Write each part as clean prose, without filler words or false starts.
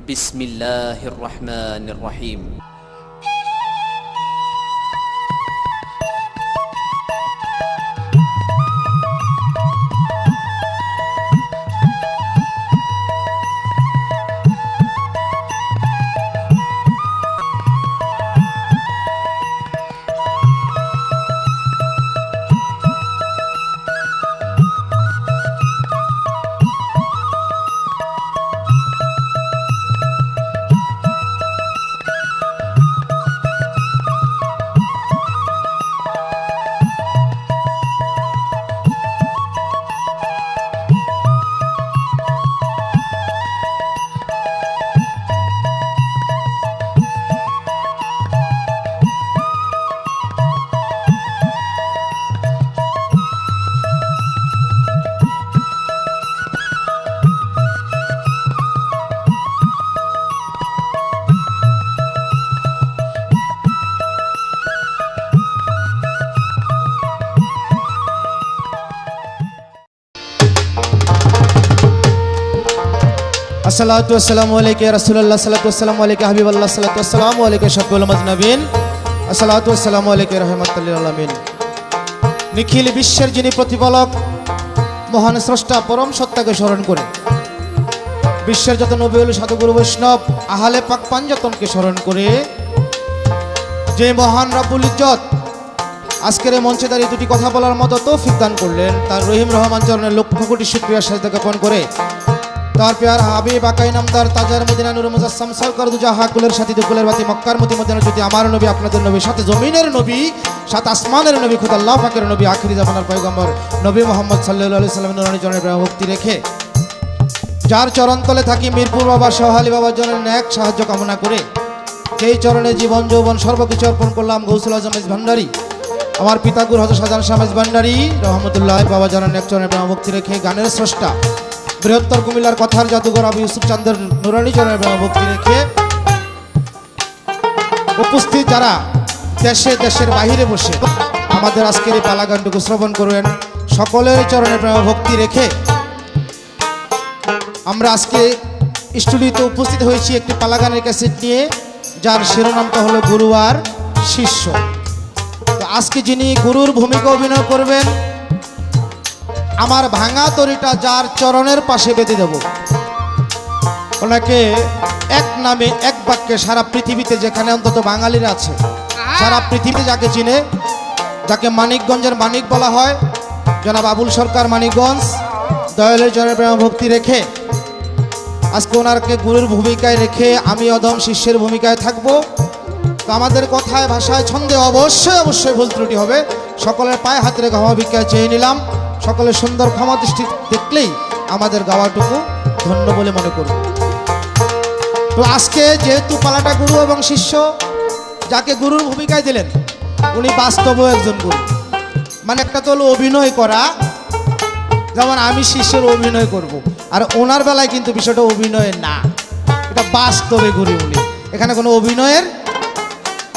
বিসমিল্লাহির রহমানির রহিম। আসসালাতু ওয়াসসালামু আলাইকা ইয়া রাসূলুল্লাহ, সাল্লাতু ওয়াসসালামু আলাইকা হাবিবাল্লাহ, সাল্লাতু ওয়াসসালামু আলাইকা শাফিউল মুজনাবিন, আসসালাতু ওয়াসসালামু আলাইকা রাহমাতুল লিল আলামিন। নিখিল বিশ্বের যিনি প্রতিপালক মহান স্রষ্টা পরম সত্তাকে স্মরণ করে, বিশ্বের যত নবী ওলি সাধুগুরু বৈষ্ণব আহলে পাক পাঞ্জাতনকে স্মরণ করে, যে মহান রব্বুল ইজ্জত আজকের এই মঞ্চে দাঁড়িয়ে দুটি কথা বলার মতো তৌফিক দান করলেন, তার রহিম রহমান চরণের লক্ষ কোটি শুকরিয়া সাজদা জ্ঞাপন করে তার প্যার হাবিব আকাই নামদার তাজার মদিনা নূর মুজাসসাম সরকার দুজাহা কুলের সাথী দুকুলের বাতি মক্কার মতি মদিনা যদি আমার নবী আপনাদের নবী সাথে জমিনের নবী সাথে আসমানের নবী খোদা আল্লাহ পাকের নবী আখিরি জামানার পয়গম্বর নবী মুহাম্মদ সাল্লাল্লাহু আলাইহি সাল্লামের নূরানী চরণে প্রেম ভক্তি রেখে, যার চরণতলে থাকি মিরপুর বাবা সোহালি বাবার জনের ন্যাক সাহায্য কামনা করে, যেই চরণে জীবন যৌবন সর্বকিছু অর্পণ করলাম গৌসুল আজম ভান্ডারী আমার পিতা গুরু হযরত শাহজাহান শাহ ভান্ডারী রহমতুল্লাহ বাবা জনের ন্যাক চরণে প্রেম ভক্তি রেখে, গানের স্রষ্টা বৃহত্তর কুমিল্লার কথার জাদুঘর আবু ইউসুফ চান্দের নুরানী চরণে প্রেম ভক্তি রেখে, উপস্থিত যারা দেশে দেশের বাহিরে বসে আমাদের আজকের এই পালা গানটুকু শ্রবণ করবেন, সকলের চরণে প্রেম ভক্তি রেখে আমরা আজকে স্টুডিওতে উপস্থিত হয়েছি একটি পালা গানের ক্যাসেট নিয়ে, যার শিরোনামটা হলো গুরু আর শিষ্য। তো আজকে যিনি গুরুর ভূমিকা অভিনয় করবেন, আমার ভাঙা তরিটা যার চরণের পাশে বেঁধে দেব, ওনাকে এক নামে এক বাক্যে সারা পৃথিবীতে, যেখানে অন্তত বাঙালিরা আছে সারা পৃথিবী যাকে চিনে, যাকে মানিকগঞ্জের মানিক বলা হয়, জনাব আবুল সরকার মানিকগঞ্জ দয়ালের চরণে প্রেম ভক্তি রেখে আজকে ওনারকে গুরুর ভূমিকায় রেখে আমি অধম শিষ্যের ভূমিকায় থাকবো। তো আমাদের কথায় ভাষায় ছন্দে অবশ্যই অবশ্যই ভুল ত্রুটি হবে, সকলের পায়ে হাতে রেখে ক্ষমা ভিক্ষায় চেয়ে নিলাম। সকলের সুন্দর ক্ষমা দৃষ্টি দেখলেই আমাদের গাওয়াটুকু ধন্য বলে মনে করব। তো আজকে যেহেতু পালাটা গুরু এবং শিষ্য, যাকে গুরুর ভূমিকায় দিলেন উনি বাস্তব একজন গুরু, মানে একটা তো হলো অভিনয় করা, যেমন আমি শিষ্যের অভিনয় করব, আর ওনার বেলায় কিন্তু বিষয়টা অভিনয় না, এটা বাস্তবে গুরু উনি, এখানে কোনো অভিনয়ের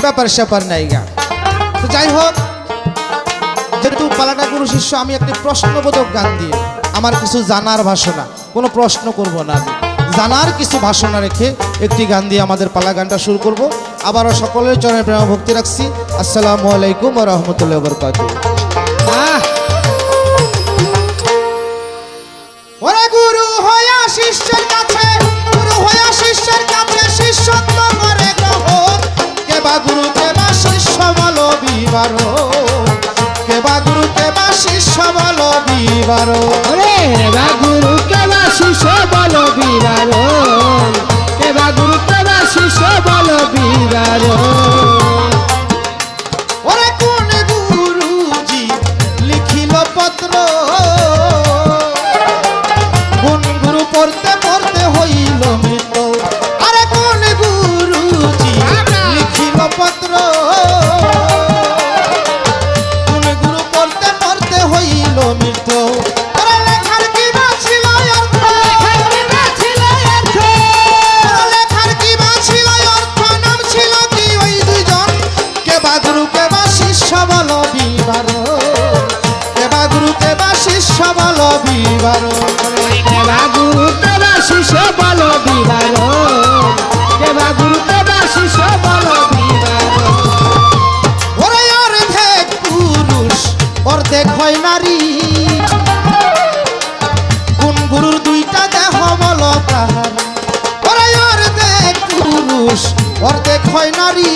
ব্যাপার স্যাপার নাই গা। তো যাই হোক, যেহেতু পালাটা গুরু শিষ্য, আমি একটি প্রশ্নবোধক গান দিয়ে আমার কিছু জানার ভাষণা, কোনো প্রশ্ন করব না, আমি জানার কিছু ভাষণা রেখে একটি গান দিয়ে আমাদের পালা গানটা শুরু করব। আবারও সকলের চরণে প্রেম ভক্তি রাখছি। আসসালামু আলাইকুম ওয়া রাহমাতুল্লাহি ওয়া বারাকাতুহু। ওরে গুরু হইয়া শিষ্যের কাছে, গুরু হইয়া শিষ্যের কাছে শিষ্যত্ব করে গ্রহণ, কে বা গুরু কে বা শিষ্য বলো বিবারো, কে বা গুরু কে বা শিষ্য বলো বিবারো, ওরে বা গুরু কে বা শিষ্য বলো বিবারো, কে বা গুরু কে বা শিষ্য বলো বিবারো। ওরে কোন গুরুজি লিখিল পত্র, কোন গুরু পড়তে পড়তে হইল মৃত, আরে কোন গুরুজি লিখিল পত্র, কোন গুরু পড়তে পড়তে হইল মৃত, ওরে লেখার কি বা ছিল অর্থ, লেখার কি বা ছিল অর্থ, পুরুষ অর্ধেক হয় নারী।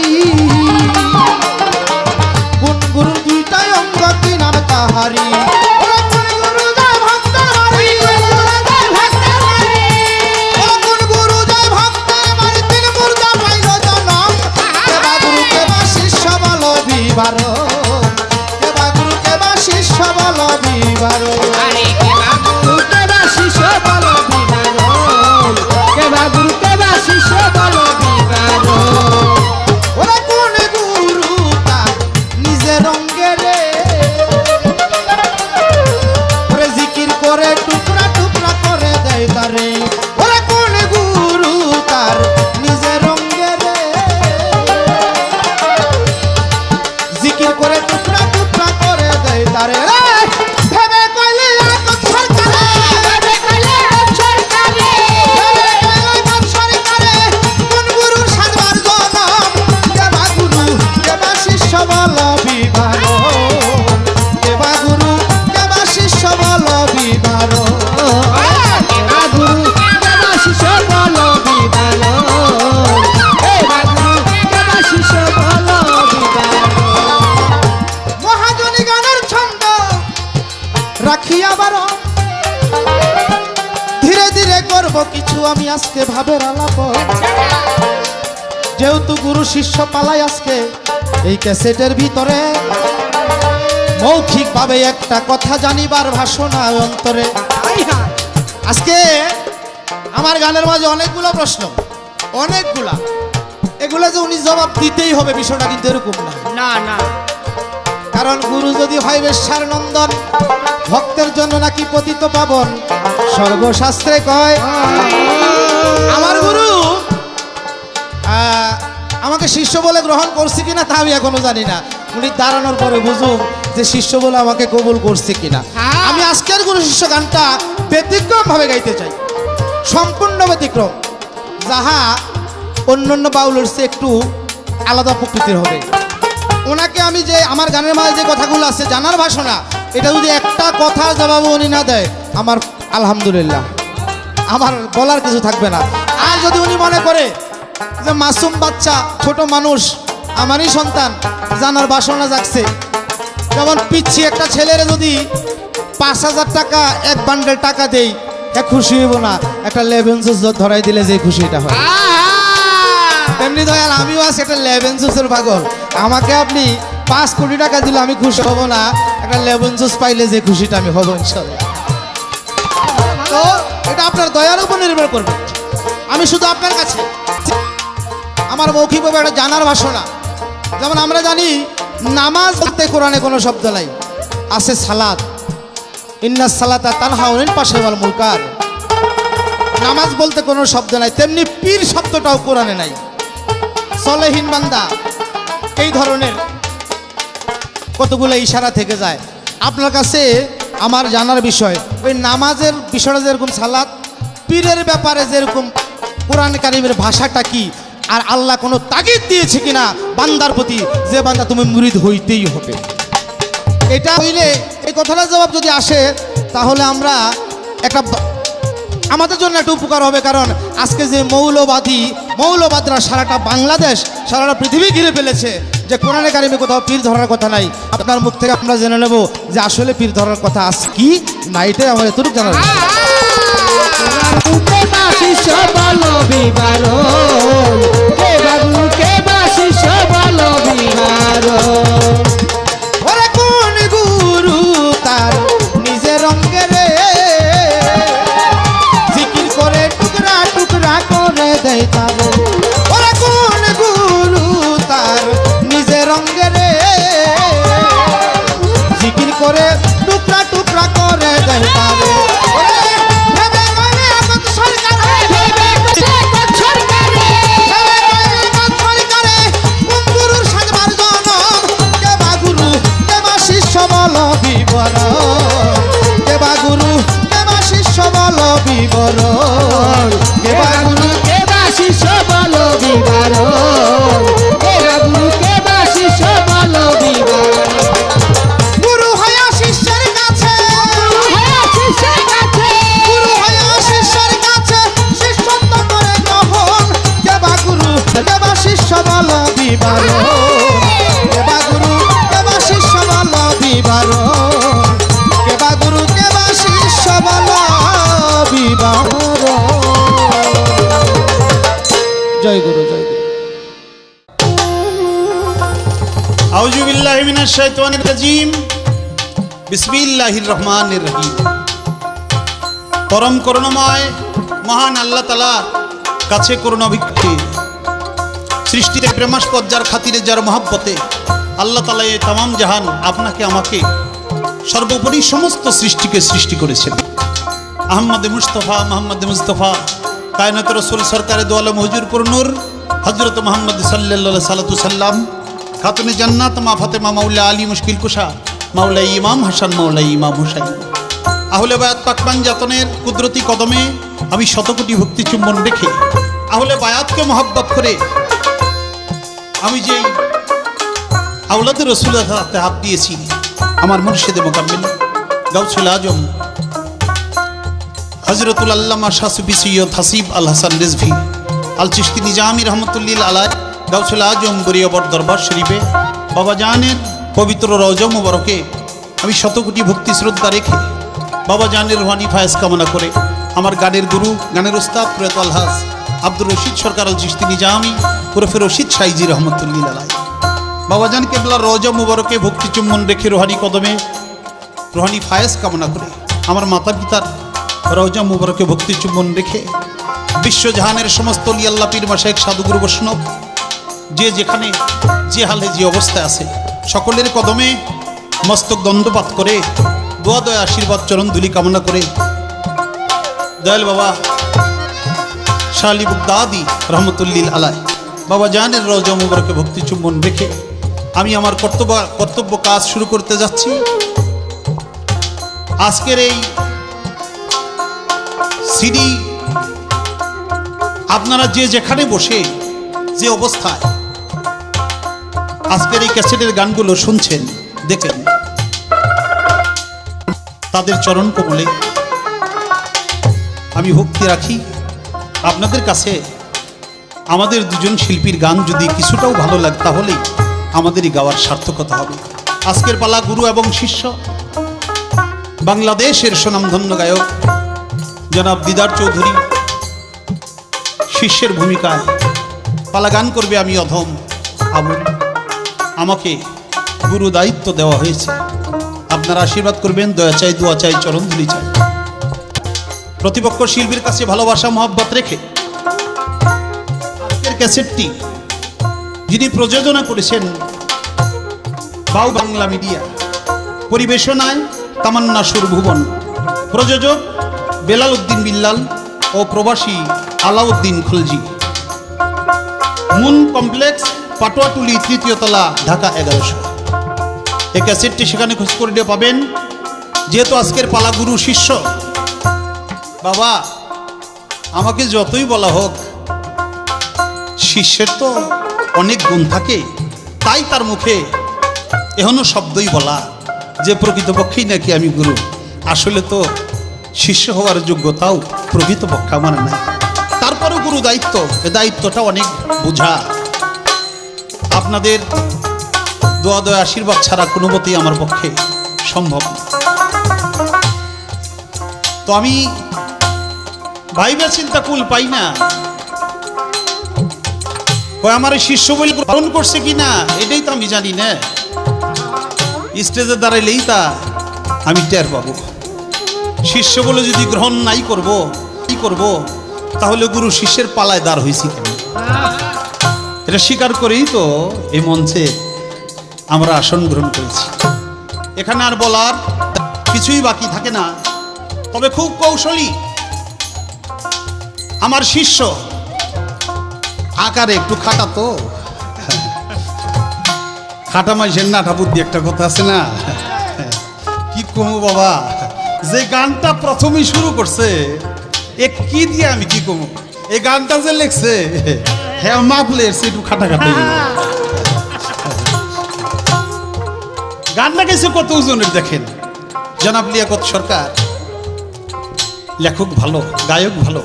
কোন গুরু দুইটাই অঙ্গ কি নাম তাহারি। ওরে কোন গুরু যায় ভক্তের বাড়ি, ওরে কোন গুরু যায় ভক্তের বাড়ি, তিন মুর্দা পাইল জনম। কেবা গুরু কেবা শিষ্য বল বিবারণ, কেবা গুরু কেবা শিষ্য বল বিবারণ। কেবা গুরু কেবা শিষ্য বল বিবারণ, কেবা গুরু কেবা শিষ্য বল বিবারণ। ওরে কোন গুরু তার নিজের রঙ্গে রে, ওরে জিকির করে টুকরা টুকরা করে দেয় তারে। ওরে কোন গুরু তার নিজের রঙ্গে রে, জিকির করে টুকরা টুকরা করে দেয় তারে। রে ভেবে কইলে আগত সরকারে, ভেবে কইলে আগত সরকারে, কোন গুরুর সাজবার জনম। কেবা গুরু কেবা শিষ্য বল বিবারণ, কেবা গুরু কেবা শিষ্য বল বিবারণ। কেবা গুরু কেবা শিষ্য বল বিবারণ, কেবা গুরু কেবা শিষ্য বল বিবারণ। মহাজনী গানের ছন্দ রাখি আবার, ধীরে ধীরে করব কিছু আমি আজকে ভাবের আলাপ। যেহেতু গুরু শিষ্য পালাই আজকে এই ক্যাসেটের ভিতরে, মৌখিক ভাবে একটা কথা জানিবার ভাষণা অন্তরে। আজকে আমার গানের মাঝে অনেকগুলো প্রশ্ন, অনেকগুলা, এগুলো যে উনি জবাব দিতেই হবে বিষয়টা কিন্তু এরকম না। না না, কারণ গুরু যদি হয় বেশ্যার নন্দন, ভক্তের জন্য নাকি পতিত পাবন, সর্বশাস্ত্রে কয়। আমার গুরু আমাকে শিষ্য বলে গ্রহণ করছে কিনা তা আমি এখনো জানি না। উনি দাঁড়ানোর পরে বুঝুন যে শিষ্য বলে আমাকে কবুল করছে কিনা। আমি আজকের গুরু শিষ্য গানটা ব্যতিক্রম ভাবে গাইতে চাই, সম্পূর্ণ ব্যতিক্রম, যাহা অন্যান্য বাউলের চেয়ে একটু আলাদা প্রকৃতির হবে। ওনাকে আমি যে আমার গানের মাঝে যে কথাগুলো আছে জানার ভাষণা, এটা যদি একটা কথার জবাব উনি না দেয়, আমার আলহামদুলিল্লাহ, আমার বলার কিছু থাকবে না। আর যদি উনি মনে করে যে মাসুম বাচ্চা ছোট মানুষ আমারই সন্তান, জানার বাসনা জাগছে, যেমন পিচ্ছি একটা ছেলের যদি 5,000 টাকা এক বান্ডেল টাকা দেই, খুশি হইব না? একটা লেবেন জুস ধরাই দিলে যে খুশিটা হয়, তেমনি দয়াল আমিও আছি একটা লেবেন জুসের পাগল। আমাকে আপনি 5 কোটি টাকা দিলে আমি খুশি হব না? একটা লেবেন জুস পাইলে যে খুশিটা আমি হব ইনশাল্লাহ। তো এটা আপনার দয়ার উপর নির্ভর করবে। আমি শুধু আপনার কাছে আমার মৌখিকভাবে একটা জানার ভাষণা। যেমন আমরা জানি নামাজ বলতে কোরআনে কোনো শব্দ নাই, আছে সালাত, ইন্না সালাতা তানহা আনিল ফাহশাই ওয়াল মুনকার। নামাজ বলতে কোনো শব্দ নাই, তেমনি পীর শব্দটাও কোরআনে নাই। সলেহীন বান্দা, এই ধরনের কতগুলো ইশারা থেকে যায়। আপনার কাছে আমার জানার বিষয়, ওই নামাজের বিষয়টা যেরকম, সালাত, পীরের ব্যাপারে যেরকম কোরআন কারিমের ভাষাটা কি, আর আল্লাহ কোনো তাগিদ দিয়েছে কিনা বান্দার প্রতি, যে বান্দা তুমি মুরিদ হইতেই হবে। এটা হইলে এই কথাটার জবাব যদি আসে, তাহলে আমরা একটা আমাদের জন্য একটা উপকার হবে। কারণ আজকে যে মৌলবাদরা সারাটা বাংলাদেশ, সারাটা পৃথিবী ঘিরে ফেলেছে, যে কোরআনে কারিমে কোথাও পীর ধরার কথা নাই। আপনার মুখ থেকে আমরা জেনে নেব যে আসলে পীর ধরার কথা আছে কি না, এটাই আমার এতটুকু জানার। কেবা শিষ্য বল বিবারণ, কেবা গুরু কেবা শিষ্য বল বিবারণ। ওরে কোন গুরু তার নিজের রঙ্গে রে, জিকির করে টুকরা টুকরা করে দেয় তারে। ওরে কোন গুরু তার নিজের রঙ্গে রে, জিকির করে টুকরা টুকরা করে দেয় তারে। ওরে ভেবে কইলে আগত সরকারে, ভেবে কইলে আগত সরকারে, ভেবে কইলে আগত সরকারে, কোন গুরুর সাজবার জনম। কেবা গুরু কেবা শিষ্য বল বিবরণ, কেবা গুরু কেবা শিষ্য বল বিবরণ, কেবা গুরু কেবা শিষ্য বল বিবারণ, কেবা গুরু কেবা শিষ্য বল বিবারণ। গুরু হইয়া শিষ্যের কাছে, শিষ্যের জয় গুরু, জয় গুরু। আউযু বিল্লাহি মিনাশ শাইতানির রাজিম। বিসমিল্লাহির রহমানির রহিম। পরম করুণাময় মহান আল্লাহ তাআলার কাছে করুণা ভিক্ষে, সৃষ্টিতে প্রেমাস্পদ যার খাতিরে, যার মহাব্বতে আল্লাহ তাআলা এই তামাম জাহান আপনাকে আমাকে সর্বোপরি সমস্ত সৃষ্টিকে সৃষ্টি করেছেন। আহমদ মুস্তফা কায়নাত রসুল সরকারে দো আলম হুজুরপুর নূর হযরত মুহাম্মদ সাল্লাল্লাহু আলাইহি সাল্লাম খাতুনে জান্নাত মা ফাতেমা মাওলা আলী মুশকিল কুশা মাওলা ইমাম হাসান মাওলা ইমাম হুসাইন আহলে বায়াত পাকবান জাতনের কুদরতি কদমে আমি শতকোটি ভক্তি চুম্বন রেখে আহলে বায়াতকে মহব্বত করে আমি যেই আওলাদে রসুলের হাতে হাত দিয়েছি, আমার মুর্শিদে মোকাম্মিল গাউসুল আজম হযরতুল আল্লামা শাহ সুফি সৈয়দ হাসিব আল হাসান রিজভী আল চিশতি নিজামী রহমতুল্লিল আলাই গাউসুল আজম গরিয়বর দরবার শরীফে বাবা জানের পবিত্র রওজা মুবারকে আমি শতকোটি ভক্তি শ্রদ্ধা রেখে বাবা জানের রুহানি ফায়েজ কামনা করে আমার গানের গুরু, গানের ওস্তাদ প্রয়াত আলহাজ আব্দুর রশিদ সরকার আল চিশতি নিজামী ওরফে রশিদ সাইজি রহমতুল্লিল আলাই বাবা জান কেবলার রওজা মুবারকে ভক্তি চুম্বন রেখে রুহানি কদমে রুহানি ফায়েজ কামনা করে আমার মাতা পিতার রওজা মুবারকে ভক্তি চুম্বন রেখে বিশ্বজাহানের সমস্ত লিয়াল্লা পীর মাশায়েখ সাধুগুরু বৈষ্ণব যে যেখানে যে হালে যে অবস্থায় আছে সকলের কদমে মস্তক দণ্ডপাত করে দোয়া দয়া আশীর্বাদ চরণ ধুলি কামনা করে দয়াল বাবা শাহ আলী বুগদাদি রহমতুল্লিল আলাই বাবা জানের রওজা মুবারকে ভক্তি চুম্বন রেখে আমি আমার কর্তব্য কাজ শুরু করতে যাচ্ছি। আজকের এই সিডি আপনারা যে যেখানে বসে যে অবস্থায় আজকের এই ক্যাসেটের গানগুলো শুনছেন দেখেন, তাদের চরণ কমলে আমি ভক্তি রাখি। আপনাদের কাছে আমাদের দুজন শিল্পীর গান যদি কিছুটাও ভালো লাগে তাহলেই আমাদেরই গাওয়ার সার্থকতা হবে। আজকের পালা গুরু এবং শিষ্য বাংলাদেশের সুনামধন্য গায়ক জনাব দিদার চৌধুরী শিষ্যের ভূমিকায় পালা গান করবে। আমি অধম আবুল, আমাকে গুরু দায়িত্ব দেওয়া হয়েছে। আপনারা আশীর্বাদ করবেন, দয়া চাই, দোয়া চাই, চরণ ধুলি চাই। প্রতিপক্ষ শিল্পীর কাছে ভালোবাসা মহব্বত রেখে আজকের ক্যাসেটটি যিনি প্রযোজনা করেছেন বাউ বাংলা মিডিয়া, পরিবেশনায় তামান্না সুর ভুবন, প্রযোজক বেলাল উদ্দিন বিল্লাল ও প্রবাসী আলাউদ্দিন খলজি, মুন কমপ্লেক্স, পাটোয়াটুলি, তৃতীয় তলা, ঢাকা 1100। এই ক্যাসেটটি সেখানে খোঁজ করে পাবেন। যেহেতু আজকের পালা গুরু শিষ্য, বাবা আমাকে যতই বলা হোক শিষ্যের তো অনেক গুণ থাকে, তাই তার মুখে এখনো শব্দই বলা যে প্রকৃতপক্ষেই নাকি আমি গুরু। আসলে তো শিষ্য হওয়ার যোগ্যতাও প্রকৃতপক্ষে আমার নাই। তারপরেও গুরু দায়িত্ব, এ দায়িত্বটা অনেক বোঝা। আপনাদের দোয়া দয়া আশীর্বাদ ছাড়া কোনো মতেই আমার পক্ষে সম্ভব না। তো আমি ভাইবা চিন্তা কুল পাই না, আমার শিষ্য বলে পালন করছে কিনা এটাই তো আমি জানি না। স্টেজে দাঁড়াইলেই তা আমি টের পাবো। শিষ্য বলে যদি গ্রহণ নাই করব কি করব, তাহলে গুরু শিষ্যের পালায় দাঁড় হয়েছি কেন? এটা স্বীকার করেই তো এই মঞ্চে আমরা আসন গ্রহণ করেছি। এখানে আর বলার কিছুই বাকি থাকে না। তবে খুব কৌশলী আমার শিষ্য, আকারে একটু খাটা, তো খাটা মাইসের নাটা বুদ্ধি একটা কথা আছে না, কি কমু বাবা। যে গানটা প্রথমেই শুরু করছে এ কি দিয়ে আমি কি কমু, এই গানটা যে লেখছে হ্যাঁ মাপলে একটু খাটা খাটা গানটা গেছে কত ওজনের দেখেন। জনাব লিয়াকত সরকার লেখক ভালো, গায়ক ভালো,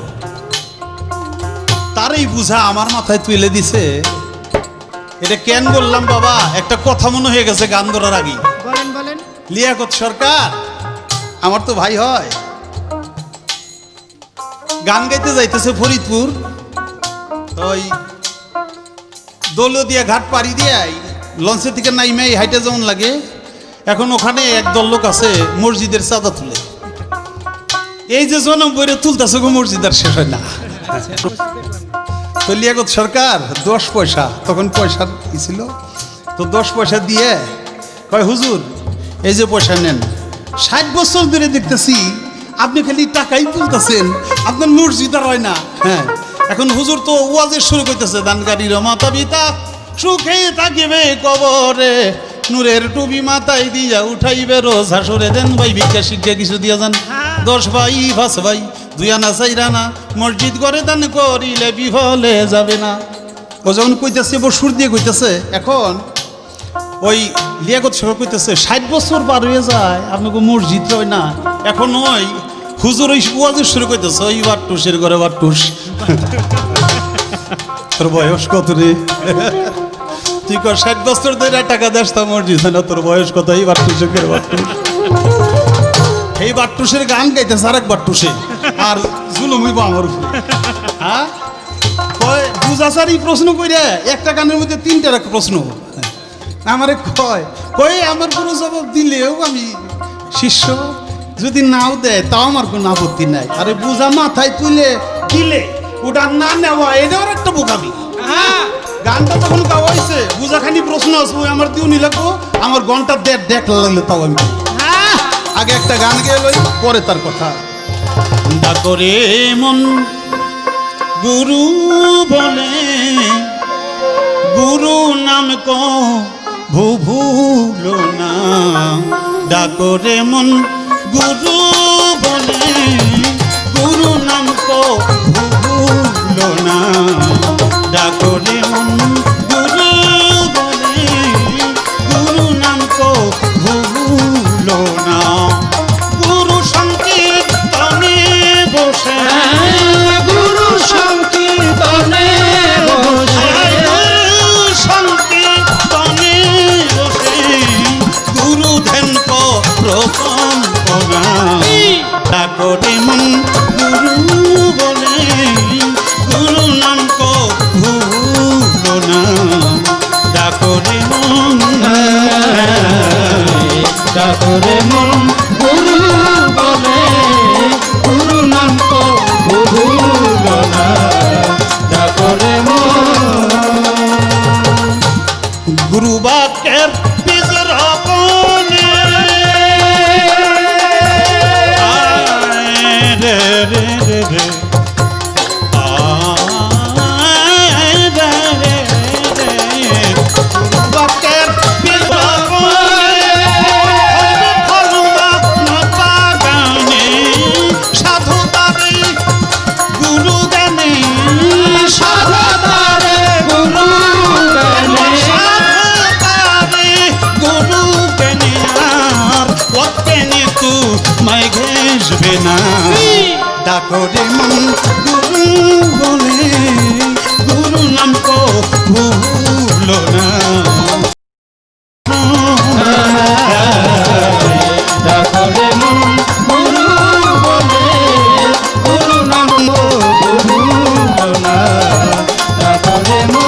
তারই বুঝা আমার মাথায় তুলে দিছে। এটা কেন বললাম বাবা, একটা কথা মনে হয়ে গেছে গান ধরার আগে। বলেন বলেন। লিয়াকত সরকার আমার তো ভাই হয়, গান গাইতে যাইতেছে ফরিদপুর, ওই দৌলদিয়া ঘাট পাড়ি দিয়ে লঞ্চের থেকে নাইমে হাইটে যেমন লাগে, এখন ওখানে একদল লোক আছে মসজিদের চাঁদা তুলে। এই যে জনম বইরে তুলতেছে গো, মসজিদ আর শেষ হয় না। তো লিয়াকত সরকার 10 পয়সা, তখন পয়সার কি ছিল, তো 10 পয়সা দিয়ে কয় হুজুর এই যে পয়সা নেন, 60 বছর ধরে দেখতেছি আপনি খালি টাকাই তুলতেছেন, আপনার মসজিদ আর হয় না। হ্যাঁ, এখন হুজুর তো ওয়াজের শুরু করতেছে, দানকারীর মাতা পিতা সুখে থাকিবে কবরে, নূরের টুপি মাথায় দিয়া উঠাইবে রোজ হাসরে, দেন ভাই ভিক্ষা শিক্ষা কিছু দিয়া যান, 10 ভাই 5 ভাই 2 আনা 4 আনা মসজিদ করে দান করিলে বিফলে যাবে না। ও যখন কইতেছে সুর দিয়ে কইতেছে, এখন ওই লিয়াকত সরকার কইতেছে 60 বছর পার হয়ে যায় আপনাকে মসজিদ হয় না, এখন ওই হুজুর ওই ওয়াজের শুরু করতেছে, ওই বাট্টুসের ঘরে বাট্টুস। তোর বয়স কত রে? তুই কর 60 বছর ধরে টাকা দেস তা মসজিদ হয় না, তোর বয়স কত? এই বাট্টুসের ঘরে বাট্টুস। এই বাট্টুসের গান গাইতেছে আরেক বাট্টুসে, আর জুলুম হইব আমার উপরে। হ্যাঁ, কয় বুঝাচারি প্রশ্ন কইরে একটা গানের মধ্যে 3টা প্রশ্ন আমারে কয় কই আমার কোনো জবাব দিলেও আমি শিষ্য, যদি নাও দেয় তাও আমার কোনো আপত্তি নাই। আরে বুঝা মাথায় তুলে দিলে ওটা না নেওয়া, এটাও একটা বোকামি। হ্যাঁ, গানটা তখন গাওয়াইছে, বুঝাখানি প্রশ্ন আসবো আমার দিও নি লাগবো, আমার ঘন্টা দেখ লাগলে তাও আমি। আগে একটা গান গেয়ে লই, পরে তার কথা। ডাকরে মন গুরু বলে, গুরু নাম কো ভুলো না, ডাকরে মন গুরু বলে, গুরু নাম কো ভুলো না, ডাকরে মন গুরু বলে, গুরু নাম কো ভুলো না, গুরু সংকীর্তনে বসে, গুরু সংকীর্তনে বসে, গুরু ধ্যান প্রথম ডাকরে মন গুরু বলে, গুরু নাম কো ভুলো না, ডাকরে মন, ডাকরে মন গুরু বলে, গুরু নাম কো ভুলো না, ডাকরে মন। গুরু বাক্যের বীজ রোপণে, রে রে রে রে, গুরু বাক্যের বীজ রোপণে, বাগানে সাধু তারে গুরু জ্ঞানে, সাধু তারে গুরু জ্ঞানে, গুরু জ্ঞানে আর পথেনে তু মাই ঘেসবে না, ডাকরে মন গুরু বলে, গুরু নাম কো ভুলো না, ডাকরে মন গুরু বলে, গুরু নাম কো ভুলো না, ডাকরে মন।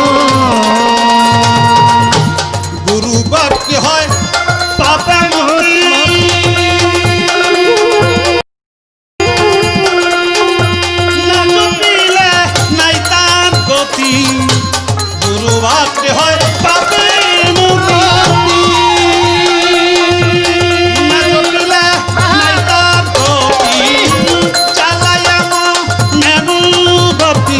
গুরু বাক্য হয় পাপে মরি, নাই তার গতি, গুরু বাক্য হয় পাপে মরি, নাই তার গতি, চালাইয়া নেব গতি,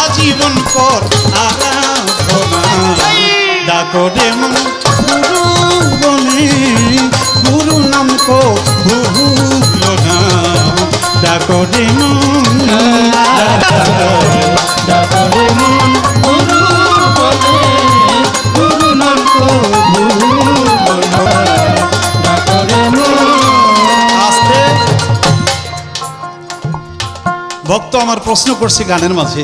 আজীবন পর আরাধনা, ডাকরে মন গুরু বলে, গুরু নাম কো ভুলো না, ডাকরে মন, ডাকরে মন গুরু বলে, গুরু নাম কো ভুলো না, ডাকরে মন। আস্তে ভক্ত আমার প্রশ্ন করছে গানের মাঝে,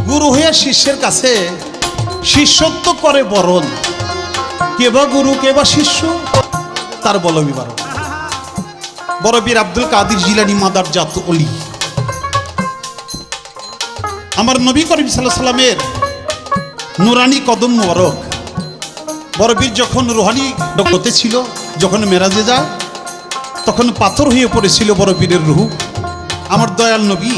গুরু হয়ে শিষ্যের কাছে শিষ্যত্ব করে বরণ, কে বা গুরু কে বা শিষ্য, তার বল বিবরণ। বড় পীর আব্দুল কাদের জিলানী মাদার জাত অলি, আমার নবী করিম সাল্লাল্লাহু আলাইহি সাল্লামের নুরানি কদম মোবারক। বড় পীর যখন রুহানি জগতে ছিল, যখন মেরাজে যায়, তখন পাথর হয়ে পড়েছিল বড় পীরের রুহ। আমার দয়াল নবী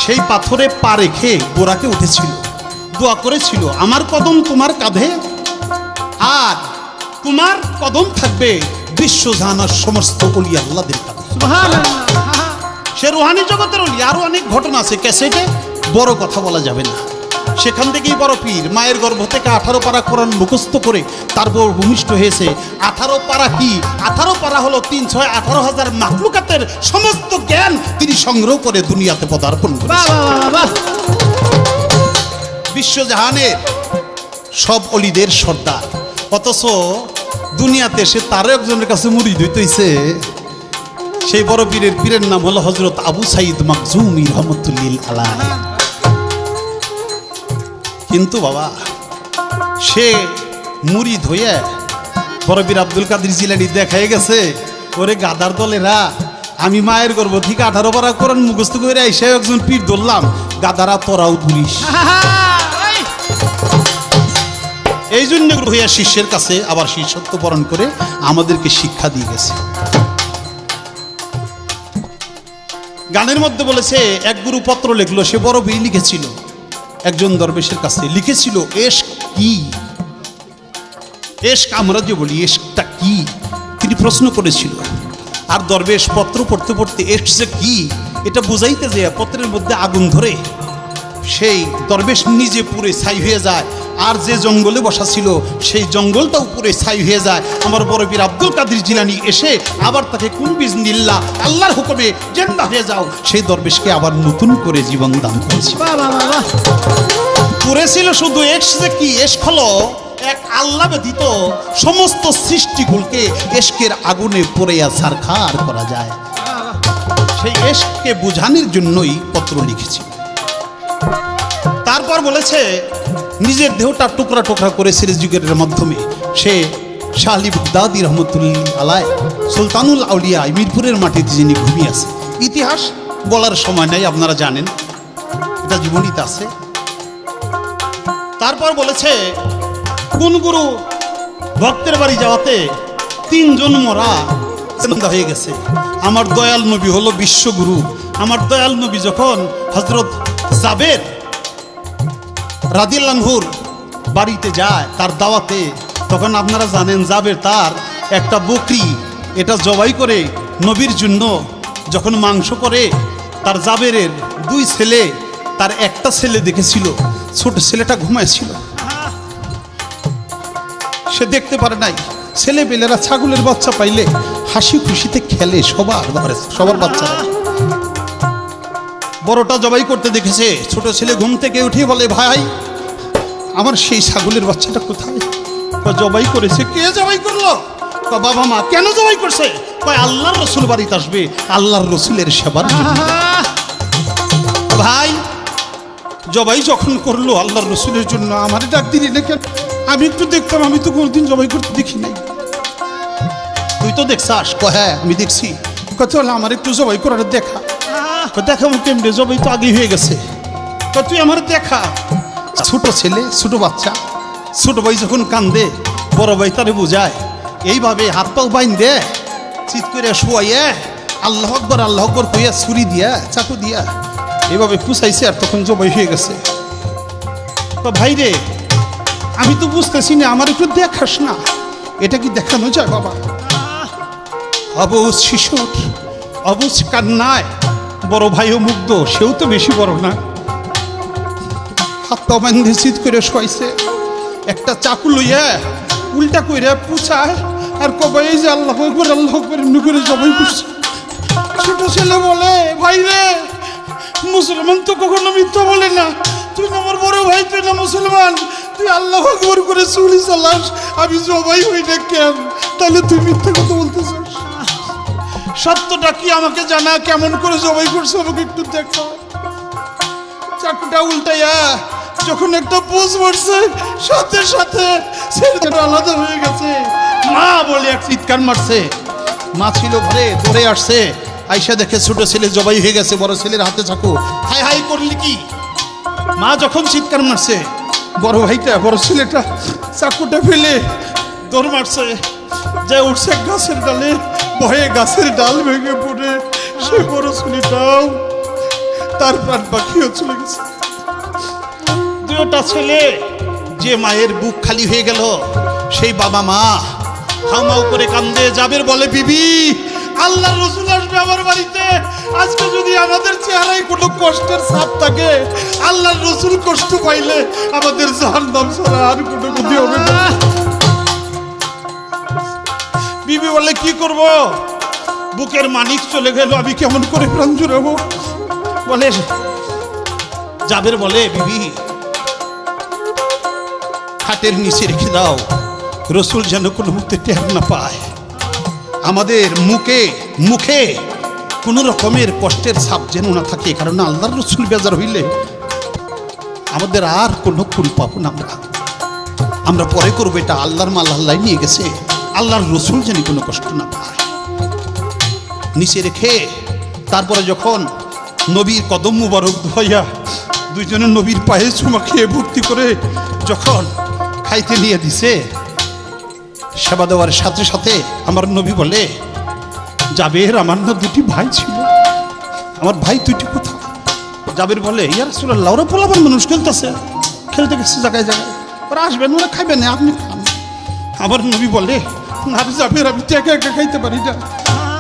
সেই পাথরে পা রেখে বোরাকে উঠেছিল, দোয়া করেছিল, আমার কদম তোমার কাঁধে, আর তোমার কদম থাকবে বিশ্বজাহানের সমস্ত অলি আল্লাহদের কাঁধে। সে রুহানি জগতের অলি। আরো অনেক ঘটনা আছে ক্যাসেটে, বড় কথা বলা যাবে না। সেখান থেকেই বড় পীর মায়ের গর্ভ থেকে 18 পারা কোরআন মুখস্থ করে তারপর ভূমিষ্ঠ হয়েছে। 18 পারা কি? 18 পারা হলো 3-18,000 মাখলুকাতের সমস্ত জ্ঞান তিনি সংগ্রহ করে দুনিয়াতে পদার্পণ করেছেন। বিশ্বজাহানের সব অলিদের সর্দার, অথচ দুনিয়াতে সে তারও একজনের কাছে মুরিদ হইতেছে। সেই বড় পীরের নাম হলো হযরত আবু সাঈদ মাখজুমি রহমাতুল্লাহ আলাইহি। কিন্তু বাবা সে মুরিদ হয়ে বড় পীর আব্দুল কাদের জিলানী দেখাই গেছে, ওরে গাদার দলেরা, আমি মায়ের গর্ভ থেকে 18 পারা কোরআন মুখস্থ করে আইসা একজন পীর ধরলাম, গাদারা তোরাও ধরিস। এই জন্য হইয়া শিষ্যের কাছে আবার শিষ্যত্ব বরণ করে আমাদেরকে শিক্ষা দিয়ে গেছে। গানের মধ্যে বলেছে, এক গুরু পত্র লিখলো, সে বড় পীর লিখেছিল একজন দরবেশের কাছে, লিখেছিল এশক কি? এশক আমরা যে বলি, এশকটা কি তিনি প্রশ্ন করেছিল। আর দরবেশ পত্র পড়তে পড়তে এশক যে কি এটা বুঝাইতে যায় পত্রের মধ্যে আগুন ধরে সেই দরবেশ নিজে পুরে ছাই হয়ে যায়, আর যে জঙ্গলে বসা ছিল সেই জঙ্গলটাও পুরে ছাই হয়ে যায়। আমার বড় পীর আব্দুল কাদের জিলানী এসে আবার তাকে কুন বিজনিল্লাহ আল্লাহর হুকুমে জিন্দা হয়ে যাও, সেই দরবেশকে আবার নতুন করে জীবন দান করেছে। পুরেছিল শুধু এশক কি? এশক হলো এক আল্লাহ ব্যতীত সমস্ত সৃষ্টিগুলোকে এশকের আগুনে পুড়িয়া ছারখার করা যায়। সেই এশককে বোঝানোর জন্যই পত্র লিখেছি। তারপর বলেছে নিজের দেহটা টুকরা টুকরা করে সিরিজ যুগের মাধ্যমে সে শাহ আলী বাগদাদী রহমতুল্লাহ আলাইহি সুলতানুল আউলিয়া মিরপুরের মাটিতে যিনি ঘুমিয়ে আছে। ইতিহাস বলার সময় নাই, আপনারা জানেন, এটা জীবনীতে আছে। তারপর বলেছে কোন গুরু ভক্তের বাড়ি যাওয়াতে 3 জন মরা হয়ে গেছে। আমার দয়াল নবী হলো বিশ্বগুরু। আমার দয়াল নবী যখন হযরত জাবের রাদিয়াল্লাহু আনহুর বাড়িতে যায় তার দাওয়াতে, তখন আপনারা জানেন জাবের তার একটা বকরি এটা জবাই করে নবীর জন্য যখন মাংস করে, তার জাবেরের 2 ছেলে, তার একটা ছেলে দেখেছিল, ছোট ছেলেটা ঘুমাইছিল, সে দেখতে পারে নাই। ছেলেপেলেরা ছাগলের বাচ্চা পাইলে হাসি খুশিতে খেলে, সবার বাচ্চারা। বড়টা জবাই করতে দেখেছে, ছোট ছেলে ঘুম থেকে উঠে বলে, ভাই আমার সেই ছাগলের বাচ্চাটা কোথায়? জবাই করেছে। কে জবাই করলো? বাবা মা। কেন জবাই করছে? আল্লাহর রসুল বাড়িতে আসবে, আল্লাহর রসুলের সেবার জন্য। ভাই জবাই যখন করলো আল্লাহর রসুলের জন্য, আমার ডাক দিলি না কেন? আমি একটু দেখতাম, আমি তো কোনোদিন জবাই করতে দেখি নাই। তুই তো দেখছাস? হ্যাঁ আমি দেখছি। কত হলো আমার একটু জবাই করার দেখা। দেখা কেমনে? জবাই তো আগেই হয়ে গেছে। তুই আমার দেখা। ছোট ছেলে, ছোট বাচ্চা, ছোট ভাই যখন কান্দে বড় ভাই তারে বোঝায়, এইভাবে হাত পাও বাইন দে, চিৎ করে শোয়াইয়া আল্লাহ আকবর কইয়া ছুরি দিয়া চাকু দিয়া এইভাবে পুষাইছে, আর তখন জবাই হয়ে গেছে। তো ভাই রে, আমি তো বুঝতেছি না, আমার একটু দেখাস না। এটা কি দেখানো যায় বাবা? অবুঝ শিশুর অবুঝ কান্নায় বড় ভাইও মুগ্ধ, সেও তো বেশি বড় না। হাত পা বান্ধে চিৎ করে শোয়াইছে, একটা চাকু লইয়া উল্টা কইরা পুছায় আর কবে এই যে আল্লাহ আকবার এমনি করে জবাই করছে। ছোট ছেলে বলে, ভাই রে, মুসলমান তো কখনো মিথ্যা বলে না, তুই আমার বড় ভাই, তুই না মুসলমান, তুই আল্লাহ আকবার করে চুরি চালাস, আমি জবাই হই না কেন? তাহলে তুই মিথ্যা কথা বলতেছিস। সত্যটা কি আমাকে জানা, কেমন করে জবাই করছে আমাকে একটু দেখা। চাকুটা উল্টাইয়া যখন একটা পোজ মারছে, সাথে সাথে ছেলেটা আলাদা হয়ে গেছে, মা বলে এক চিৎকার মারছে। মা ছিল ঘরে, দৌড়ে আসছে, আইসা দেখে ছোট ছেলে জবাই হয়ে গেছে, বড় ছেলের হাতে চাকু। হাই হাই করলি কি? মা যখন চিৎকার মারছে, বড় ভাইটা, বড় ছেলেটা চাকুটা ফেলে দৌড় মারছে, যে উঠছে গাছের ডালে, ভয়ে গাছের ডাল ভেঙে পড়ে সে বড় ছেলেটাও তার প্রাণ পাখিও চলে গেছে। দুটা ছেলে, যে মায়ের বুক খালি হয়ে গেল, সেই বাবা মা হাউমাউ করে কান্দে। জাবের বলে, বিবি আল্লাহর রাসূল আসবে আমার বাড়িতে, আজকে যদি আমাদের চেহারায় কোনো কষ্টের ছাপ থাকে, আল্লাহর রাসূল কষ্ট পাইলে আমাদের জাহান্নাম ছাড়া আর কোনো গতি হবে না। বিবি বলে, কি করব? বুকের মানিক চলে গেল, আমি কেমন করে প্রাণ জুড়াবো? বলে, জাবের বলে, বিবি খাটের নিচে রেখে দাও, রসুল যেন কোনো মুহূর্তে টের না পায়। আমাদের মুখে মুখে কোনো রকমের কষ্টের ছাপ যেন না থাকে, কারণ আল্লাহর রসুল বেজার হইলে আমাদের আর কোনো কুল পাবো না। আমরা পরে করবো, এটা আল্লাহর মাল আল্লাহ নিয়ে গেছে, আল্লাহর রসুল যেন কোনো কষ্ট না পায়। নিচে রেখে তারপরে যখন নবীর কদম মুবারক ধোয়া দুইজনে নবীর পায়ে চুমা খেয়ে ভর্তি করে যখন খাইতে নিয়ে দিছে, সেবা দেওয়ার সাথে সাথে আমার নবী বলে, জাবের আমার না দুটি ভাই ছিল, আমার ভাই দুটি কোথাও? জাবের বলে, ইয়া রাসূলুল্লাহ, ওরা পোলাবার মানুষ খেলতেছে, খেলতে গেছে জায়গায় জায়গায়, ওরা আসবেন, ওরা খাইবেন না, আপনি খান। আমার নবী বলে, না জাবের, আমি তো একা একা খাইতে পারি না।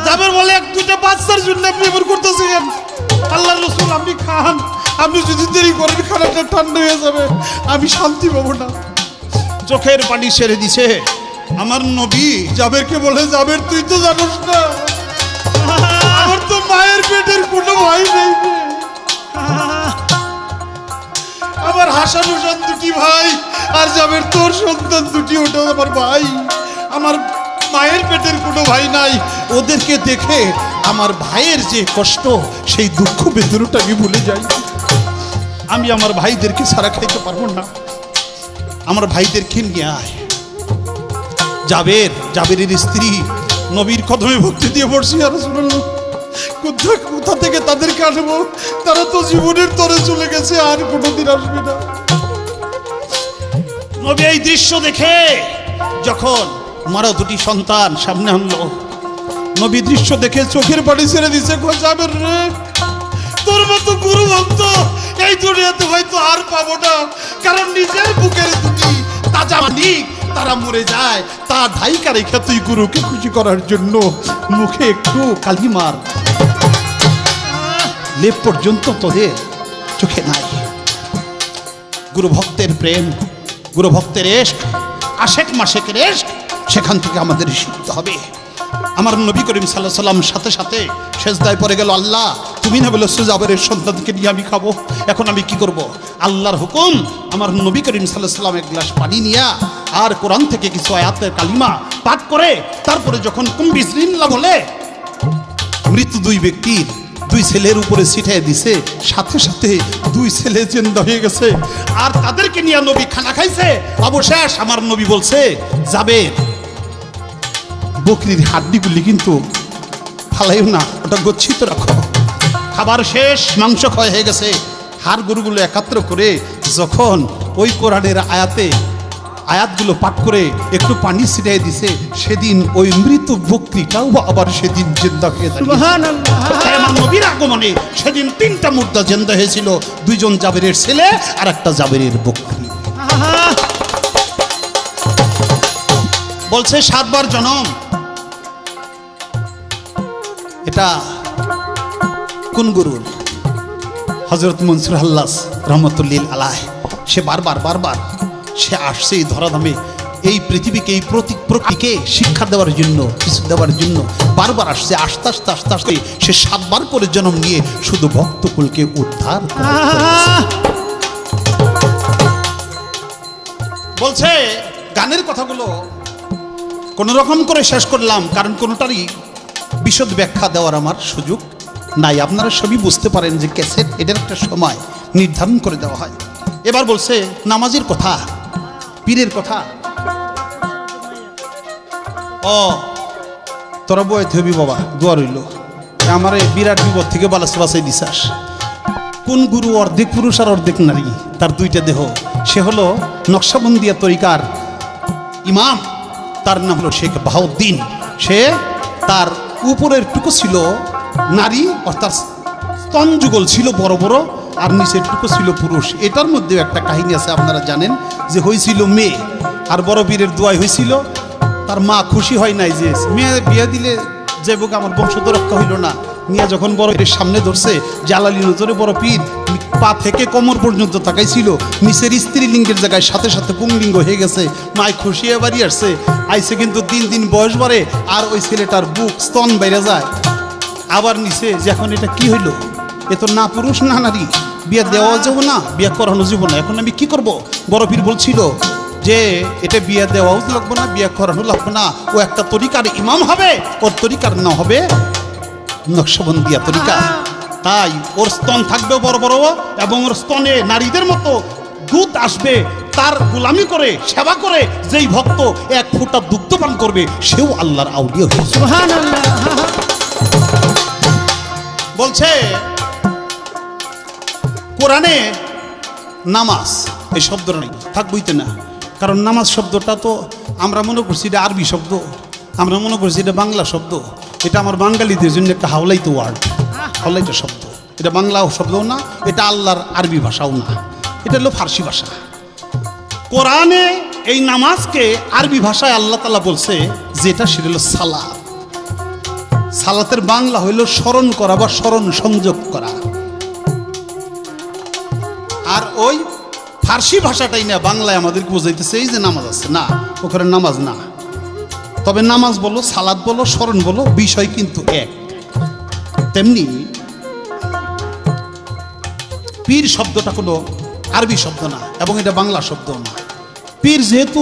জাবের বলে, এক দুইটা বাচ্চার জন্য আপনি এবার করতেছেন, আল্লাহর রাসূল আপনি খান, আপনি যদি দেরি করেন খানাটা ঠান্ডা হয়ে যাবে, আমি শান্তি পাবো না। চোখের পানি ছেড়ে দিছে। আমার নবী জাবেরকে বলে, জাবের তুই তো জানোস না, আমার তো মায়ের পেটের কোনো ভাই নেই, আমার হাসান হোসেন দুটি ভাই, আর জাবের তোর সন্তান দুটি, ওটা আমার ভাই, আমার মায়ের পেটের কোনো ভাই নাই। ওদেরকে দেখে আমার ভাইয়ের যে কষ্ট, সেই দুঃখ বেদনাটা আমি ভুলে যাই। আমি আমার ভাইদেরকে ছাড়া খাইতে পারবো না, আমার ভাইদেরকে নিয়ে আয়। জাবেরের স্ত্রী নবীর কদমে ভক্তি দিয়ে পড়ছি, আর রাসূলুল্লাহ কোথা থেকে তাদেরকে আনবো? তারা তো জীবনের তরে চলে গেছে, আর কোনোদিন আসবে না। নবী এই দৃশ্য দেখে যখন মারা দুটি সন্তান সামনে আনলো, নবী দৃশ্য দেখে চোখের পানি ছেড়ে দিছে। জাবের রে, তোর মতো গুরু ভক্ত এই দুনিয়াতে হয়তো আর পাবো না, কারণ নিজের বুকের দুটি তাজা মানিক তারা মরে যায়, তা ঢাইকা রেখে তুই গুরুকে খুশি করার জন্য মুখে একটু কালিমার লেপ পর্যন্ত তোদের চোখে নাই। গুরু ভক্তের প্রেম, গুরু ভক্তের এশক, আশেক মাশেকের এশক, সেখান থেকে আমাদের শিখতে হবে। আমার নবী করিম সাল্লাল্লাহু আলাইহি সাল্লাম সাথে সাথে সেজদায় পড়ে গেল, আল্লাহ তুমি না বলেছো জাবেরের সন্তানকে নিয়ে আমি খাবো, এখন আমি কি করব? আল্লাহর হুকুম, আমার নবী করিম সাল্লাল্লাহু আলাইহি সাল্লাম এক গ্লাস পানি নিয়া আর কোরআন থেকে কিছু আয়াতের কালিমা পাঠ করে তারপরে যখন কুম বিসমিল্লাহ বলে মৃত দুই ব্যক্তির দুই ছেলের উপরে ছিটিয়ে দিছে, সাথে সাথে দুই ছেলে জিন্দা হয়ে গেছে, আর তাদেরকে নিয়ে নবী খানা খাইছে। অবশেষ আমার নবী বলছে, জাবের বকরির হাড্ডিগুলি কিন্তু ফালাইও না, ওটা গচ্ছিত রাখো। খাবার শেষ, মাংস ক্ষয় হয়ে গেছে, হাড় গরুগুলো একাত্র করে যখন ওই কোরআনের আয়াতগুলো পাঠ করে একটু পানি ছিটিয়ে দিছে, সেদিন ওই মৃত বকরিটাও আবার সেদিন জিন্দা হয়ে যায়। আমার নবীর আগমনে সেদিন তিনটা মুর্দা জিন্দা হয়েছিল, দুইজন জাবেরের ছেলে আর একটা জাবেরের বকরি। বলছে 7 বার জনম। এটা কোন গুরুর? হযরত মনসুর হাল্লাস রহমতুল্লিল আলাইহ। সে বারবার সে আসছে এই ধরাধামে, এই পৃথিবীকে, এই প্রকৃতিকে শিক্ষা দেওয়ার জন্য, কিছু দেওয়ার জন্য বারবার আসছে। আস্তে আস্তে সে 7 বার করে জন্ম নিয়ে শুধু ভক্তকুলকে উদ্ধার বলছে। গানের কথাগুলো কোন রকম করে শেষ করলাম, কারণ কোনোটারই বিশদ ব্যাখ্যা দেওয়ার আমার সুযোগ নাই। আপনারা সবই বুঝতে পারেন যে ক্যাসেট এটার একটা সময় নির্ধারণ করে দেওয়া হয়। এবার বলছে নামাজের কথা, পীরের কথা। ও তোরা বইতে হবি বাবা, দোয়া রইল। আমার এই বিরাট বিপদ থেকে বাঁচাই দিছাস। কোন গুরু অর্ধেক পুরুষ আর অর্ধেক নারী, তার দুইটা দেহ। সে হলো নকশাবন্দিয়া তরিকার ইমাম, তার নাম হলো শেখ বাহাউদ্দিন। সে তার উপরের টুকু ছিল নারী, অর্থাৎ স্তন যুগল ছিল বড় বড়, আর নিচের টুকু ছিল পুরুষ। এটার মধ্যেও একটা কাহিনী আছে, আপনারা জানেন যে হয়েছিল মেয়ে, আর বড় বীরের দোয়াই হয়েছিল। তার মা খুশি হয় নাই যে মেয়ে বিয়ে দিলে যে বুক আমার বংশ তো রক্ষা হইল না। মিয়া যখন বড় পীরের সামনে ধরছে, জালালি নজরে বড় পীর পা থেকে কোমর পর্যন্ত তাকাইছিল, নিচের স্ত্রীলিঙ্গের জায়গায় সাথে সাথে পুংলিঙ্গ হয়ে গেছে। মায় খুশি বাড়ি আসছে, আইসে কিন্তু দিন দিন বয়স বাড়ে, আর ওই ছেলেটার বুক স্তন বেড়ে যায়। আবার নিচে যে এখন এটা কি হইল, এ তো না পুরুষ না নারী, বিয়ে দেওয়া যাবো না, বিয়ে করানো যাবো না, এখন আমি কি করব? বড় পীর বলছিল যে এটা বিয়ে দেওয়াও লাগবো না, বিয়ে করানো লাগবো না, ও একটা তরিকার ইমাম হবে, ওর তরিকার না হবে নকশবন্দিয়া তরিকা। তাই ওর স্তন থাকবে বড় বড়, এবং ওর স্তনে নারীদের মতো দুধ আসবে। তার গোলামি করে সেবা করে যেই ভক্ত এক ফোঁটা দুগ্ধ পান করবে, সেও আল্লাহর আউলিয়া হয়ে যাবে। সুবহানাল্লাহ। বলছে কোরআনে নামাজ এই শব্দটা নেই, থাকবইতে না। কারণ নামাজ শব্দটা তো আমরা মনে করছি এটা আরবি শব্দ, আমরা মনে করছি এটা বাংলা শব্দ। এটা আমার বাঙালিদের জন্য একটা হাওলাইতে ওয়ার্ড, হাওলাইতে শব্দ। এটা বাংলা শব্দও না, এটা আল্লাহর আরবি ভাষাও না, এটা হলো ফার্সি ভাষা। কোরআনে এই নামাজকে আরবি ভাষায় আল্লাহ তাআলা বলছে যেটা, সেটা হলো সালাত। সালাতের বাংলা হইল স্মরণ করা বা স্মরণ সংযোগ করা। আর ওই ফার্সি ভাষাটাই না বাংলায় আমাদেরকে বোঝাইতেছে এই যে নামাজ আছে, না, ওখানে নামাজ না। তবে নামাজ বলো, সালাত বলো, স্মরণ বলো, বিষয় কিন্তু এক। তেমনি পীর শব্দটা কোনো আরবি শব্দ না, এবং এটা বাংলা শব্দ না। পীর যেহেতু